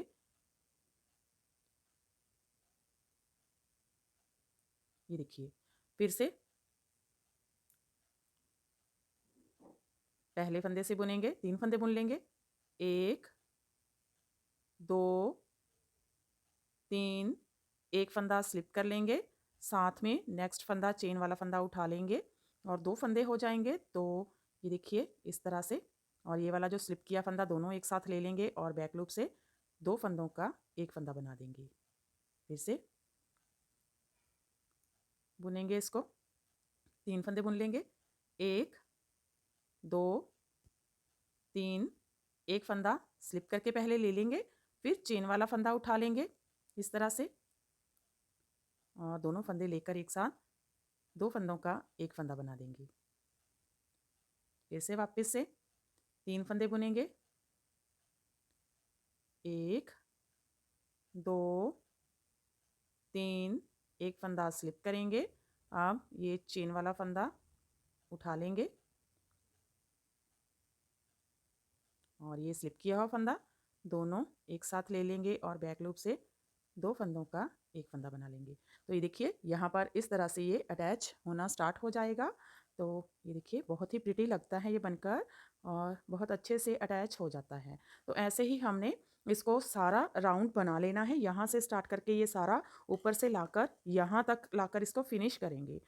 ये देखिए फिर से पहले फंदे से बुनेंगे, 3 फंदे बुन लेंगे। 1 2 3, एक फंदा स्लिप कर लेंगे, साथ में नेक्स्ट फंदा चेन वाला फंदा उठा लेंगे और 2 फंदे हो जाएंगे। तो ये देखिए इस तरह से, और ये वाला जो स्लिप किया फंदा दोनों एक साथ ले लेंगे और बैक लूप से 2 फंदों का एक फंदा बना देंगे। फिर से बुनेंगे इसको, 3 फंदे बुन लेंगे। 1 2 3, एक फंदा स्लिप करके पहले ले लेंगे, फिर चेन वाला फंदा उठा लेंगे इस तरह से और दोनों फंदे लेकर एक साथ 2 फंदों का एक फंदा बना देंगे। फिर से वापस से 3 फंदे बुनेंगे। 1 2 3, एक फंदा स्लिप करेंगे। अब ये चेन वाला फंदा उठा लेंगे और ये स्लिप किया हुआ फंदा दोनों एक साथ ले लेंगे और बैक लूप से 2 फंदों का एक फंदा बना लेंगे। तो ये देखिए यहाँ पर इस तरह से ये अटैच होना स्टार्ट हो जाएगा। तो ये देखिए बहुत ही प्रिटी लगता है ये बनकर और बहुत अच्छे से अटैच हो जाता है। तो ऐसे ही हमने इसको सारा राउंड बना लेना है, यहाँ से स्टार्ट करके ये सारा ऊपर से लाकर यहाँ तक लाकर इसको फिनिश करेंगे।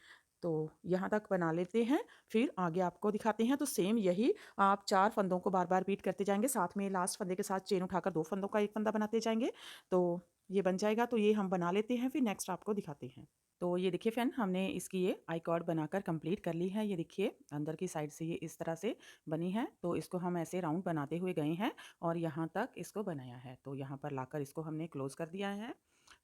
तो यहाँ तक बना लेते हैं, फिर आगे आपको दिखाते हैं। तो सेम यही आप 4 फंदों को बार-बार रिपीट करते जाएँगे, साथ में लास्ट फंदे के साथ चेन उठाकर 2 फंदों का एक फंदा बनाते जाएँगे। तो ये बन जाएगा। तो ये हम बना लेते हैं, फिर नेक्स्ट आपको दिखाते हैं। तो ये देखिए फ्रेंड, हमने इसकी ये आई कॉर्ड बनाकर कंप्लीट कर ली है। ये देखिए अंदर की साइड से ये इस तरह से बनी है। तो इसको हम ऐसे राउंड बनाते हुए गए हैं और यहाँ तक इसको बनाया है। तो यहाँ पर लाकर इसको हमने क्लोज़ कर दिया है।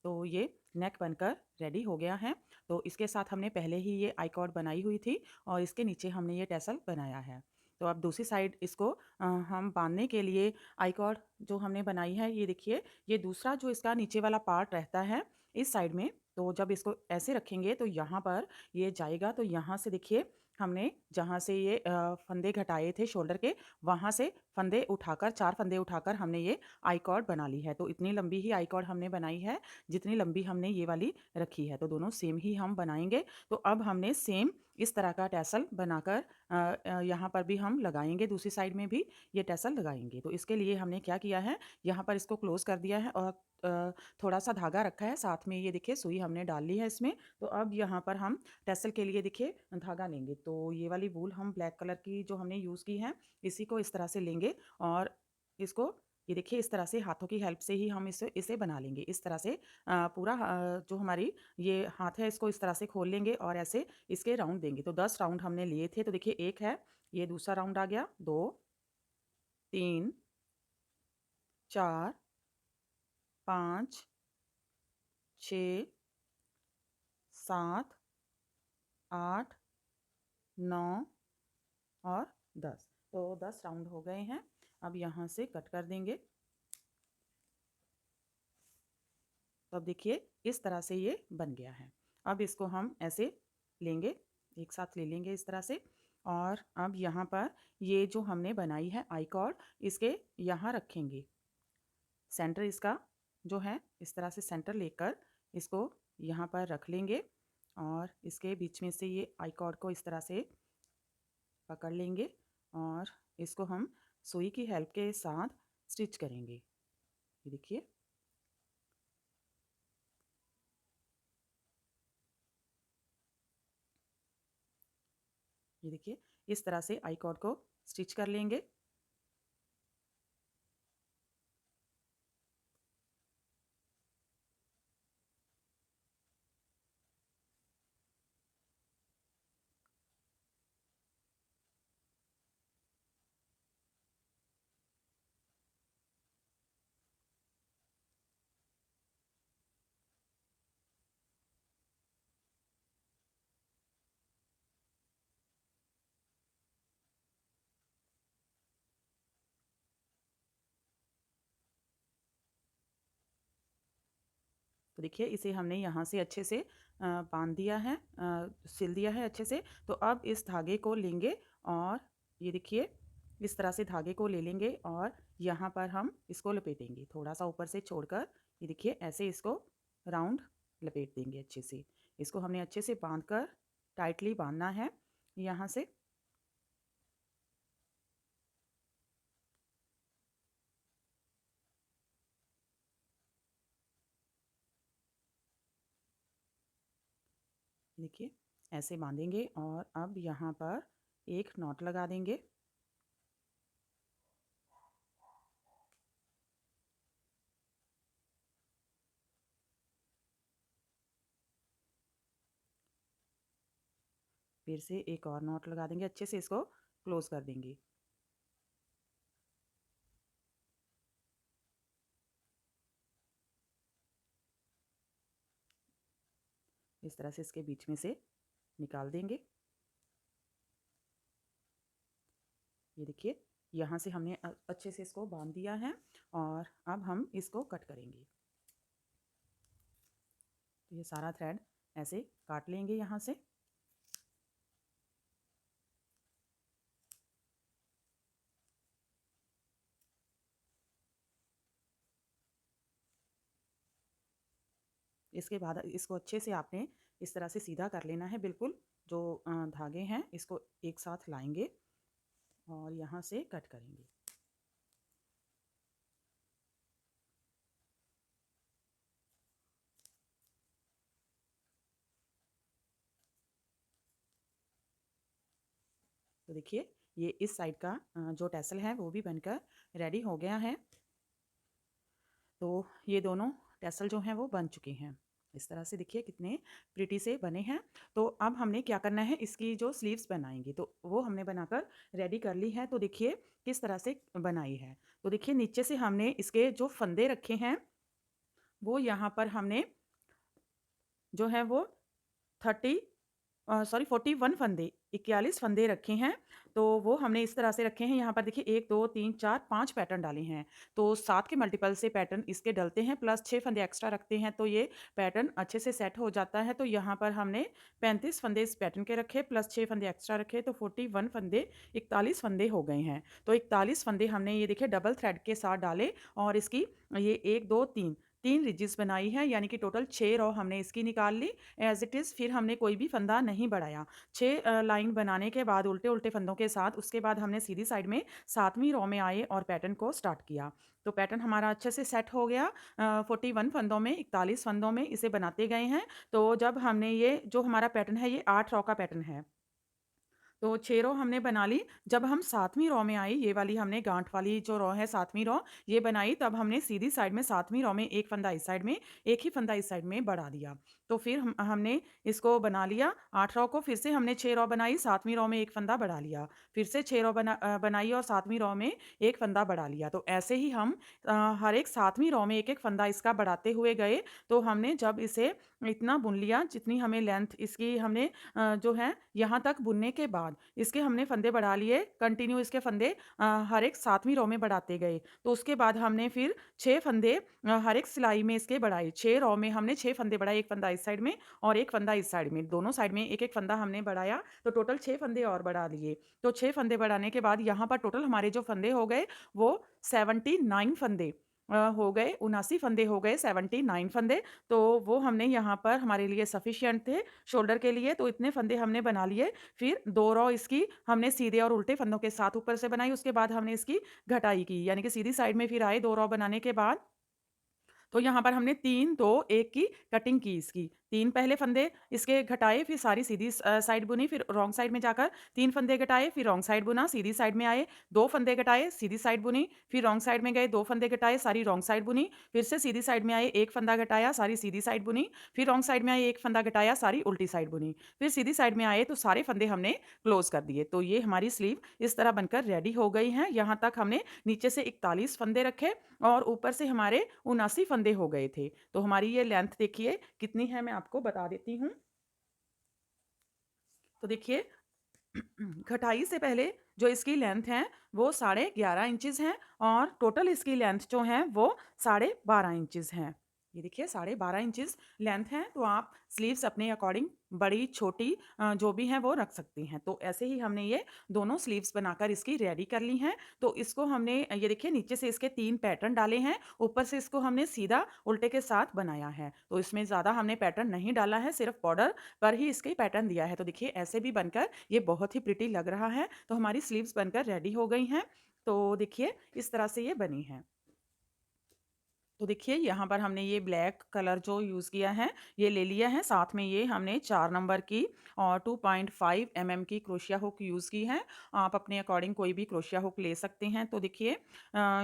तो ये नेक बनकर रेडी हो गया है। तो इसके साथ हमने पहले ही ये आई कॉर्ड बनाई हुई थी और इसके नीचे हमने ये टैसल बनाया है। तो अब दूसरी साइड इसको हम बांधने के लिए आई कॉर्ड जो हमने बनाई है, ये देखिए ये दूसरा जो इसका नीचे वाला पार्ट रहता है इस साइड में, तो जब इसको ऐसे रखेंगे तो यहाँ पर ये जाएगा। तो यहाँ से देखिए हमने जहाँ से ये फंदे घटाए थे शोल्डर के, वहाँ से फंदे उठाकर 4 फंदे उठाकर हमने ये आई कॉर्ड बना ली है। तो इतनी लंबी ही आई कॉर्ड हमने बनाई है जितनी लंबी हमने ये वाली रखी है। तो दोनों सेम ही हम बनाएंगे। तो अब हमने सेम इस तरह का टैसल बनाकर यहाँ पर भी हम लगाएंगे, दूसरी साइड में भी ये टैसल लगाएंगे। तो इसके लिए हमने क्या किया है, यहाँ पर इसको क्लोज कर दिया है और थोड़ा सा धागा रखा है, साथ में ये देखिए सुई हमने डाल ली है इसमें। तो अब यहाँ पर हम टैसल के लिए देखिए धागा लेंगे। तो ये वाली वूल हम ब्लैक कलर की जो हमने यूज़ की है, इसी को इस तरह से लेंगे और इसको ये देखिए इस तरह से हाथों की हेल्प से ही हम इसे इसे बना लेंगे। इस तरह से पूरा जो हमारी ये हाथ है इसको इस तरह से खोल लेंगे और ऐसे इसके राउंड देंगे। तो 10 राउंड हमने लिए थे, तो देखिए 1 है, ये दूसरा राउंड आ गया, 2, 3, 4, 5, 6, 7, 8, 9 और 10। तो 10 राउंड हो गए हैं। अब यहाँ से कट कर देंगे। तो अब देखिए इस तरह से ये बन गया है। अब इसको हम ऐसे लेंगे, एक साथ ले लेंगे इस तरह से। और अब यहाँ पर ये जो हमने बनाई है आई कॉर्ड, इसके यहाँ रखेंगे। सेंटर इसका जो है इस तरह से सेंटर लेकर इसको यहाँ पर रख लेंगे और इसके बीच में से ये आई कॉर्ड को इस तरह से पकड़ लेंगे और इसको हम सुई की हेल्प के साथ स्टिच करेंगे। ये देखिए, ये देखिए इस तरह से आई कॉर्ड को स्टिच कर लेंगे। तो देखिए इसे हमने यहाँ से अच्छे से बांध दिया है, सिल दिया है अच्छे से। तो अब इस धागे को लेंगे और ये देखिए इस तरह से धागे को ले लेंगे और यहाँ पर हम इसको लपेटेंगे थोड़ा सा ऊपर से छोड़कर। ये देखिए ऐसे इसको राउंड लपेट देंगे अच्छे से। इसको हमने अच्छे से बांध कर टाइटली बांधना है यहाँ से। देखिए ऐसे बांधेंगे और अब यहाँ पर एक नॉट लगा देंगे। फिर से एक और नॉट लगा देंगे, अच्छे से इसको क्लोज कर देंगे। इस तरह से इसके बीच में से निकाल देंगे। ये देखिए यहाँ से हमने अच्छे से इसको बांध दिया है और अब हम इसको कट करेंगे। तो ये सारा थ्रेड ऐसे काट लेंगे यहाँ से। इसके बाद इसको अच्छे से आपने इस तरह से सीधा कर लेना है बिल्कुल। जो धागे हैं इसको एक साथ लाएंगे और यहाँ से कट करेंगे। तो देखिए ये इस साइड का जो टैसल है वो भी बनकर रेडी हो गया है। तो ये दोनों टैसल जो हैं वो बन चुके हैं। इस तरह से देखिए कितने प्रिटी से बने हैं। तो अब हमने क्या करना है, इसकी जो स्लीव्स बनाएंगे तो वो हमने बनाकर रेडी कर ली है। तो देखिए किस तरह से बनाई है। तो देखिए नीचे से हमने इसके जो फंदे रखे हैं वो यहाँ पर हमने जो है वो 41 फंदे 41 फंदे रखे हैं। तो वो हमने इस तरह से रखे हैं। यहाँ पर देखिए 1 2 3 4 5 पैटर्न डाले हैं। तो 7 के मल्टीपल से पैटर्न इसके डलते हैं, प्लस 6 फंदे एक्स्ट्रा रखते हैं तो ये पैटर्न अच्छे से सेट हो जाता है। तो यहाँ पर हमने 35 फंदे इस पैटर्न के रखे, प्लस 6 फंदे एक्स्ट्रा रखे, तो 41 फंदे 41 फंदे हो गए हैं। तो 41 फंदे हमने ये देखिए डबल थ्रेड के साथ डाले और इसकी ये 1 2 3 3 रिजिस बनाई है, यानी कि टोटल 6 रो हमने इसकी निकाल ली एज इट इज़। फिर हमने कोई भी फंदा नहीं बढ़ाया। 6 लाइन बनाने के बाद उल्टे उल्टे फंदों के साथ उसके बाद हमने सीधी साइड में 7वीं रो में आए और पैटर्न को स्टार्ट किया। तो पैटर्न हमारा अच्छे से सेट हो गया। 41 फंदों में 41 फंदों में इसे बनाते गए हैं। तो जब हमने ये जो हमारा पैटर्न है ये 8 रो का पैटर्न है। तो 6 रो हमने बना ली। जब हम 7वीं रो में आए, ये वाली हमने गाँठ वाली जो रो है 7वीं रो ये बनाई, तब हमने सीधी साइड में 7वीं रो में एक फंदा इस साइड में, एक ही फंदा इस साइड में बढ़ा दिया। तो फिर हमने इसको बना लिया 8 रो को, फिर से हमने 6 रो बनाई, 7वीं रो में एक फंदा बढ़ा लिया। फिर से 6 रो बनाई और 7वीं रो में एक फंदा बढ़ा लिया। तो ऐसे ही हम हर एक 7वीं रो में एक-एक फंदा इसका बढ़ाते हुए गए। तो हमने जब इसे इतना बुन लिया जितनी हमें लेंथ इसकी हमने जो है यहाँ तक बुनने के बाद इसके हमने फंदे बढ़ा लिए, कंटिन्यू इसके फंदे हर एक 7वीं रो में बढ़ाते गए। तो उसके बाद हमने फिर 6 फंदे हर एक सिलाई में इसके बढ़ाए। 6 रो में हमने 6 फंदे बढ़ाए, एक फंदा इस साइड में और एक फंदा इस साइड में। दोनों साइड में एक-एक फंदा हमने बढ़ाया, तो टोटल 6 फंदे और बढ़ा लिए। तो 6 फंदे बढ़ाने के बाद यहाँ पर टोटल हमारे जो फंदे हो गए वो 79 फंदे हो गए, 79 फंदे हो गए, 79 फंदे। तो वो हमने यहाँ पर हमारे लिए सफिशिएंट थे शोल्डर के लिए, तो इतने फंदे हमने बना लिए। फिर 2 रो इसकी हमने सीधे और उल्टे फंदों के साथ ऊपर से बनाई, उसके बाद हमने इसकी घटाई की, यानी कि सीधी साइड में फिर आए 2 रो बनाने के बाद। तो यहाँ पर हमने 3, 2, 1 की कटिंग की इसकी। 3 पहले फंदे इसके घटाए, फिर सारी सीधी साइड बुनी, फिर रॉन्ग साइड में जाकर 3 फंदे घटाए, फिर रॉन्ग साइड बुना, सीधी साइड में आए, 2 फंदे घटाए, सीधी साइड बुनी, फिर रॉन्ग साइड में गए, 2 फंदे घटाए, सारी रॉन्ग साइड बुनी, फिर से सीधी साइड में आए, 1 फंदा घटाया, सारी सीधी साइड बुनी, फिर रॉन्ग साइड में आए, 1 फंदा घटाया, सारी उल्टी साइड बुनी, फिर सीधी साइड में आए तो सारे फंदे हमने क्लोज़ कर दिए। तो ये हमारी स्लीव इस तरह बनकर रेडी हो गई हैं। यहाँ तक हमने नीचे से 41 फंदे रखे और ऊपर से हमारे 79 फंदे हो गए थे। तो हमारी ये लेंथ देखिए कितनी है, मैं आपको बता देती हूँ। तो देखिए घटाई से पहले जो इसकी लेंथ है वो 11.5 इंचेस है और टोटल इसकी लेंथ जो है वो 12.5 इंचेस है। ये देखिए 12.5 इंचेस लेंथ है। तो आप स्लीव्स अपने अकॉर्डिंग बड़ी छोटी जो भी हैं वो रख सकती हैं। तो ऐसे ही हमने ये दोनों स्लीव्स बनाकर इसकी रेडी कर ली हैं। तो इसको हमने ये देखिए नीचे से इसके 3 पैटर्न डाले हैं, ऊपर से इसको हमने सीधा उल्टे के साथ बनाया है। तो इसमें ज़्यादा हमने पैटर्न नहीं डाला है, सिर्फ बॉर्डर पर ही इसके पैटर्न दिया है। तो देखिए ऐसे भी बनकर ये बहुत ही प्रिटी लग रहा है। तो हमारी स्लीव्स बनकर रेडी हो गई हैं। तो देखिए इस तरह से ये बनी हैं। तो देखिए यहाँ पर हमने ये ब्लैक कलर जो यूज़ किया है ये ले लिया है, साथ में ये हमने 4 नंबर की और 2.5 mm की क्रोशिया हुक यूज़ की है। आप अपने अकॉर्डिंग कोई भी क्रोशिया हुक ले सकते हैं। तो देखिए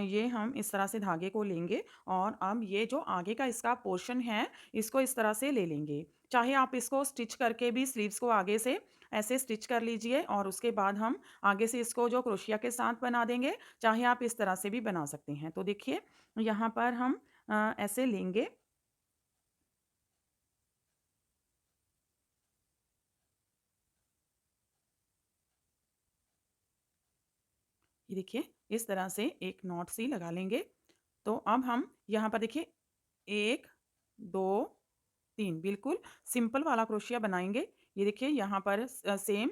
ये हम इस तरह से धागे को लेंगे और अब ये जो आगे का इसका पोर्शन है इसको इस तरह से ले लेंगे। चाहे आप इसको स्टिच करके भी स्लीव्स को आगे से ऐसे स्टिच कर लीजिए और उसके बाद हम आगे से इसको जो क्रोशिया के साथ बना देंगे, चाहे आप इस तरह से भी बना सकते हैं। तो देखिए यहाँ पर हम ऐसे लेंगे। ये देखिए इस तरह से एक नॉट सी लगा लेंगे। तो अब हम यहाँ पर देखिए 1, 2, 3 बिल्कुल सिंपल वाला क्रोशिया बनाएंगे। ये देखिए यहाँ पर सेम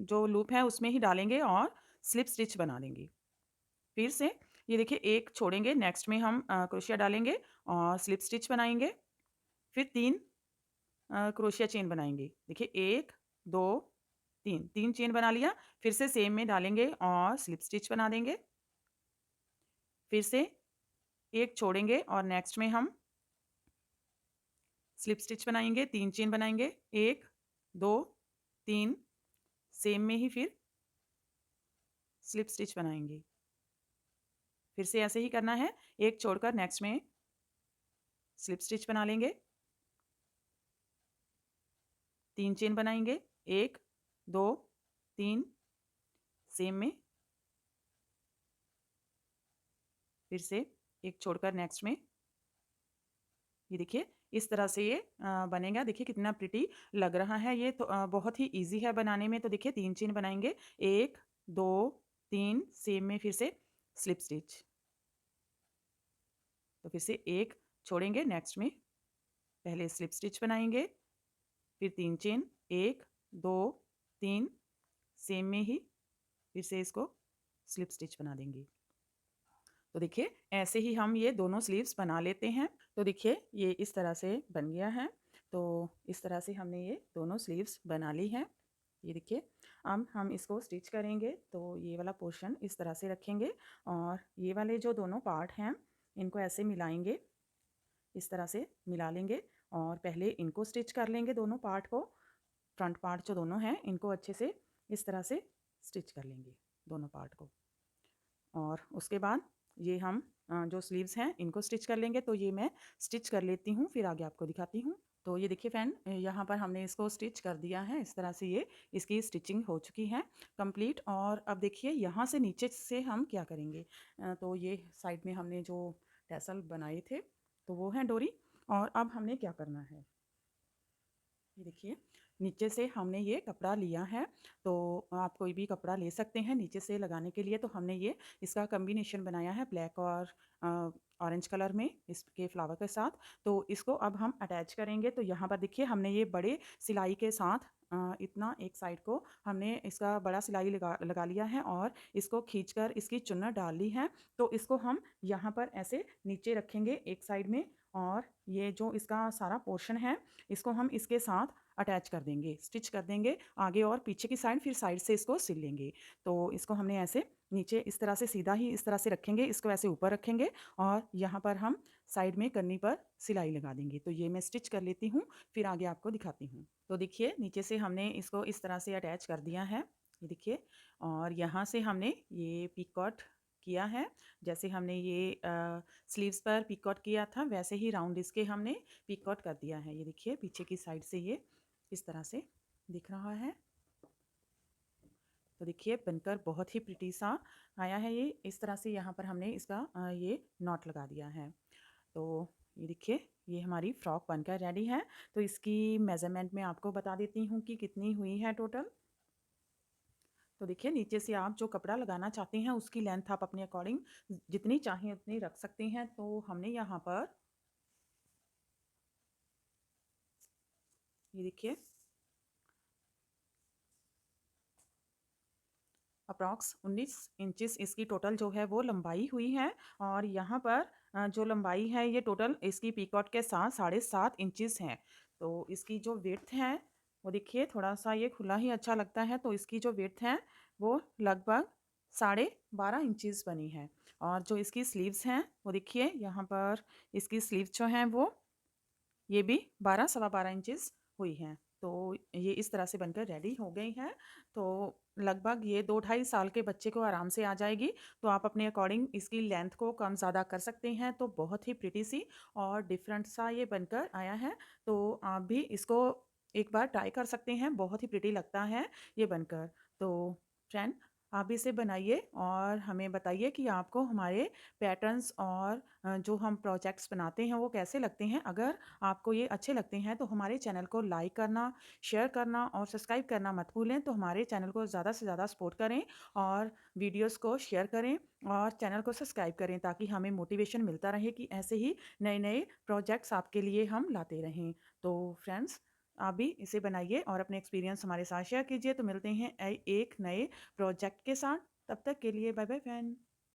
जो लूप है उसमें ही डालेंगे और स्लिप स्टिच बना देंगे। फिर से ये देखिए एक छोड़ेंगे, नेक्स्ट में हम क्रोशिया डालेंगे और स्लिप स्टिच बनाएंगे। फिर 3 क्रोशिया चेन बनाएंगे। देखिए 1, 2, 3, 3 चेन बना लिया। फिर से सेम में डालेंगे और स्लिप स्टिच बना देंगे। फिर से एक छोड़ेंगे और नेक्स्ट में हम स्लिप स्टिच बनाएंगे, 3 चेन बनाएंगे, 1, 2, 3, सेम में ही फिर स्लिप स्टिच बनाएंगे। फिर से ऐसे ही करना है, एक छोड़कर नेक्स्ट में स्लिप स्टिच बना लेंगे, 3 चेन बनाएंगे, 1, 2, 3, सेम में फिर से एक छोड़कर नेक्स्ट में। ये देखिए इस तरह से ये बनेगा। देखिए कितना प्रिटी लग रहा है ये। तो बहुत ही इजी है बनाने में। तो देखिए 3 चेन बनाएंगे, 1, 2, 3 सेम में फिर से स्लिप स्टिच। तो फिर से एक छोड़ेंगे, नेक्स्ट में पहले स्लिप स्टिच बनाएंगे, फिर 3 चेन, 1, 2, 3 सेम में ही फिर से इसको स्लिप स्टिच बना देंगे। तो देखिए ऐसे ही हम ये दोनों स्लीव्स बना लेते हैं। तो देखिए ये इस तरह से बन गया है। तो इस तरह से हमने ये दोनों स्लीव्स बना ली हैं। ये देखिए अब हम इसको स्टिच करेंगे। तो ये वाला पोर्शन इस तरह से रखेंगे और ये वाले जो दोनों पार्ट हैं इनको ऐसे मिलाएंगे, इस तरह से मिला लेंगे और पहले इनको स्टिच कर लेंगे दोनों पार्ट को। फ्रंट पार्ट जो दोनों हैं इनको अच्छे से इस तरह से स्टिच कर लेंगे दोनों पार्ट को। और उसके बाद ये हम जो स्लीव्स हैं इनको स्टिच कर लेंगे। तो ये मैं स्टिच कर लेती हूँ, फिर आगे आपको दिखाती हूँ। तो ये देखिए फ्रेंड, यहाँ पर हमने इसको स्टिच कर दिया है। इस तरह से ये इसकी स्टिचिंग हो चुकी है कंप्लीट। और अब देखिए यहाँ से नीचे से हम क्या करेंगे। तो ये साइड में हमने जो टैसल बनाए थे तो वो है डोरी। और अब हमने क्या करना है, ये देखिए नीचे से हमने ये कपड़ा लिया है। तो आप कोई भी कपड़ा ले सकते हैं नीचे से लगाने के लिए। तो हमने ये इसका कॉम्बिनेशन बनाया है ब्लैक और ऑरेंज कलर में इसके फ्लावर के साथ। तो इसको अब हम अटैच करेंगे। तो यहाँ पर देखिए हमने ये बड़े सिलाई के साथ इतना एक साइड को हमने इसका बड़ा सिलाई लगा लिया है और इसको खींचकर इसकी चुन्नट डाल ली है। तो इसको हम यहाँ पर ऐसे नीचे रखेंगे एक साइड में। और ये जो इसका सारा पोर्शन है इसको हम इसके साथ अटैच कर देंगे, स्टिच कर देंगे आगे और पीछे की साइड, फिर साइड से इसको सिल लेंगे। तो इसको हमने ऐसे नीचे इस तरह से सीधा ही इस तरह से रखेंगे, इसको ऐसे ऊपर रखेंगे और यहाँ पर हम साइड में कन्नी पर सिलाई लगा देंगे। तो ये मैं स्टिच कर लेती हूँ, फिर आगे आपको दिखाती हूँ। तो देखिए नीचे से हमने इसको इस तरह से अटैच कर दिया है, ये देखिए। और यहाँ से हमने ये पिकॉट किया है, जैसे हमने ये स्लीव्स पर पिकॉट किया था वैसे ही राउंड इसके हमने पिकॉट कर दिया है। ये देखिए पीछे की साइड से ये इस तरह से दिख रहा है। तो देखिए बनकर बहुत ही प्रिटी सा आया है ये। इस तरह से यहाँ पर हमने इसका ये नॉट लगा दिया है। तो ये देखिए ये हमारी फ्रॉक बनकर रेडी है। तो इसकी मेज़रमेंट मैं आपको बता देती हूँ कि कितनी हुई है टोटल। तो देखिए नीचे से आप जो कपड़ा लगाना चाहते हैं उसकी लेंथ आप अपने अकॉर्डिंग जितनी चाहें उतनी रख सकते हैं। तो हमने यहाँ पर ये देखिए अप्रॉक्स 19 इंचेस इसकी टोटल जो है वो लंबाई हुई है। और यहाँ पर जो लंबाई है ये टोटल इसकी पीकॉट के साथ 7.5 इंचेस है। तो इसकी जो विड्थ है वो देखिए थोड़ा सा ये खुला ही अच्छा लगता है। तो इसकी जो विड्थ है वो लगभग 12.5 इंचेस बनी है। और जो इसकी स्लीव्स हैं वो देखिए यहाँ पर इसकी स्लीव्स जो हैं वो ये भी 12 सवा 12 इंचेस हुई हैं। तो ये इस तरह से बनकर रेडी हो गई है। तो लगभग ये 2-2.5 साल के बच्चे को आराम से आ जाएगी। तो आप अपने अकॉर्डिंग इसकी लेंथ को कम ज़्यादा कर सकते हैं। तो बहुत ही प्रिटी सी और डिफरेंट सा ये बनकर आया है। तो आप भी इसको एक बार ट्राई कर सकते हैं, बहुत ही प्रिटी लगता है ये बनकर। तो फ्रेंड आप भी इसे बनाइए और हमें बताइए कि आपको हमारे पैटर्न्स और जो हम प्रोजेक्ट्स बनाते हैं वो कैसे लगते हैं। अगर आपको ये अच्छे लगते हैं तो हमारे चैनल को लाइक करना, शेयर करना और सब्सक्राइब करना मत भूलें। तो हमारे चैनल को ज़्यादा से ज़्यादा सपोर्ट करें और वीडियोस को शेयर करें और चैनल को सब्सक्राइब करें ताकि हमें मोटिवेशन मिलता रहे कि ऐसे ही नए नए प्रोजेक्ट्स आपके लिए हम लाते रहें। तो फ्रेंड्स आप भी इसे बनाइए और अपने एक्सपीरियंस हमारे साथ शेयर कीजिए। तो मिलते हैं एक नए प्रोजेक्ट के साथ। तब तक के लिए बाय बाय फ्रेंड।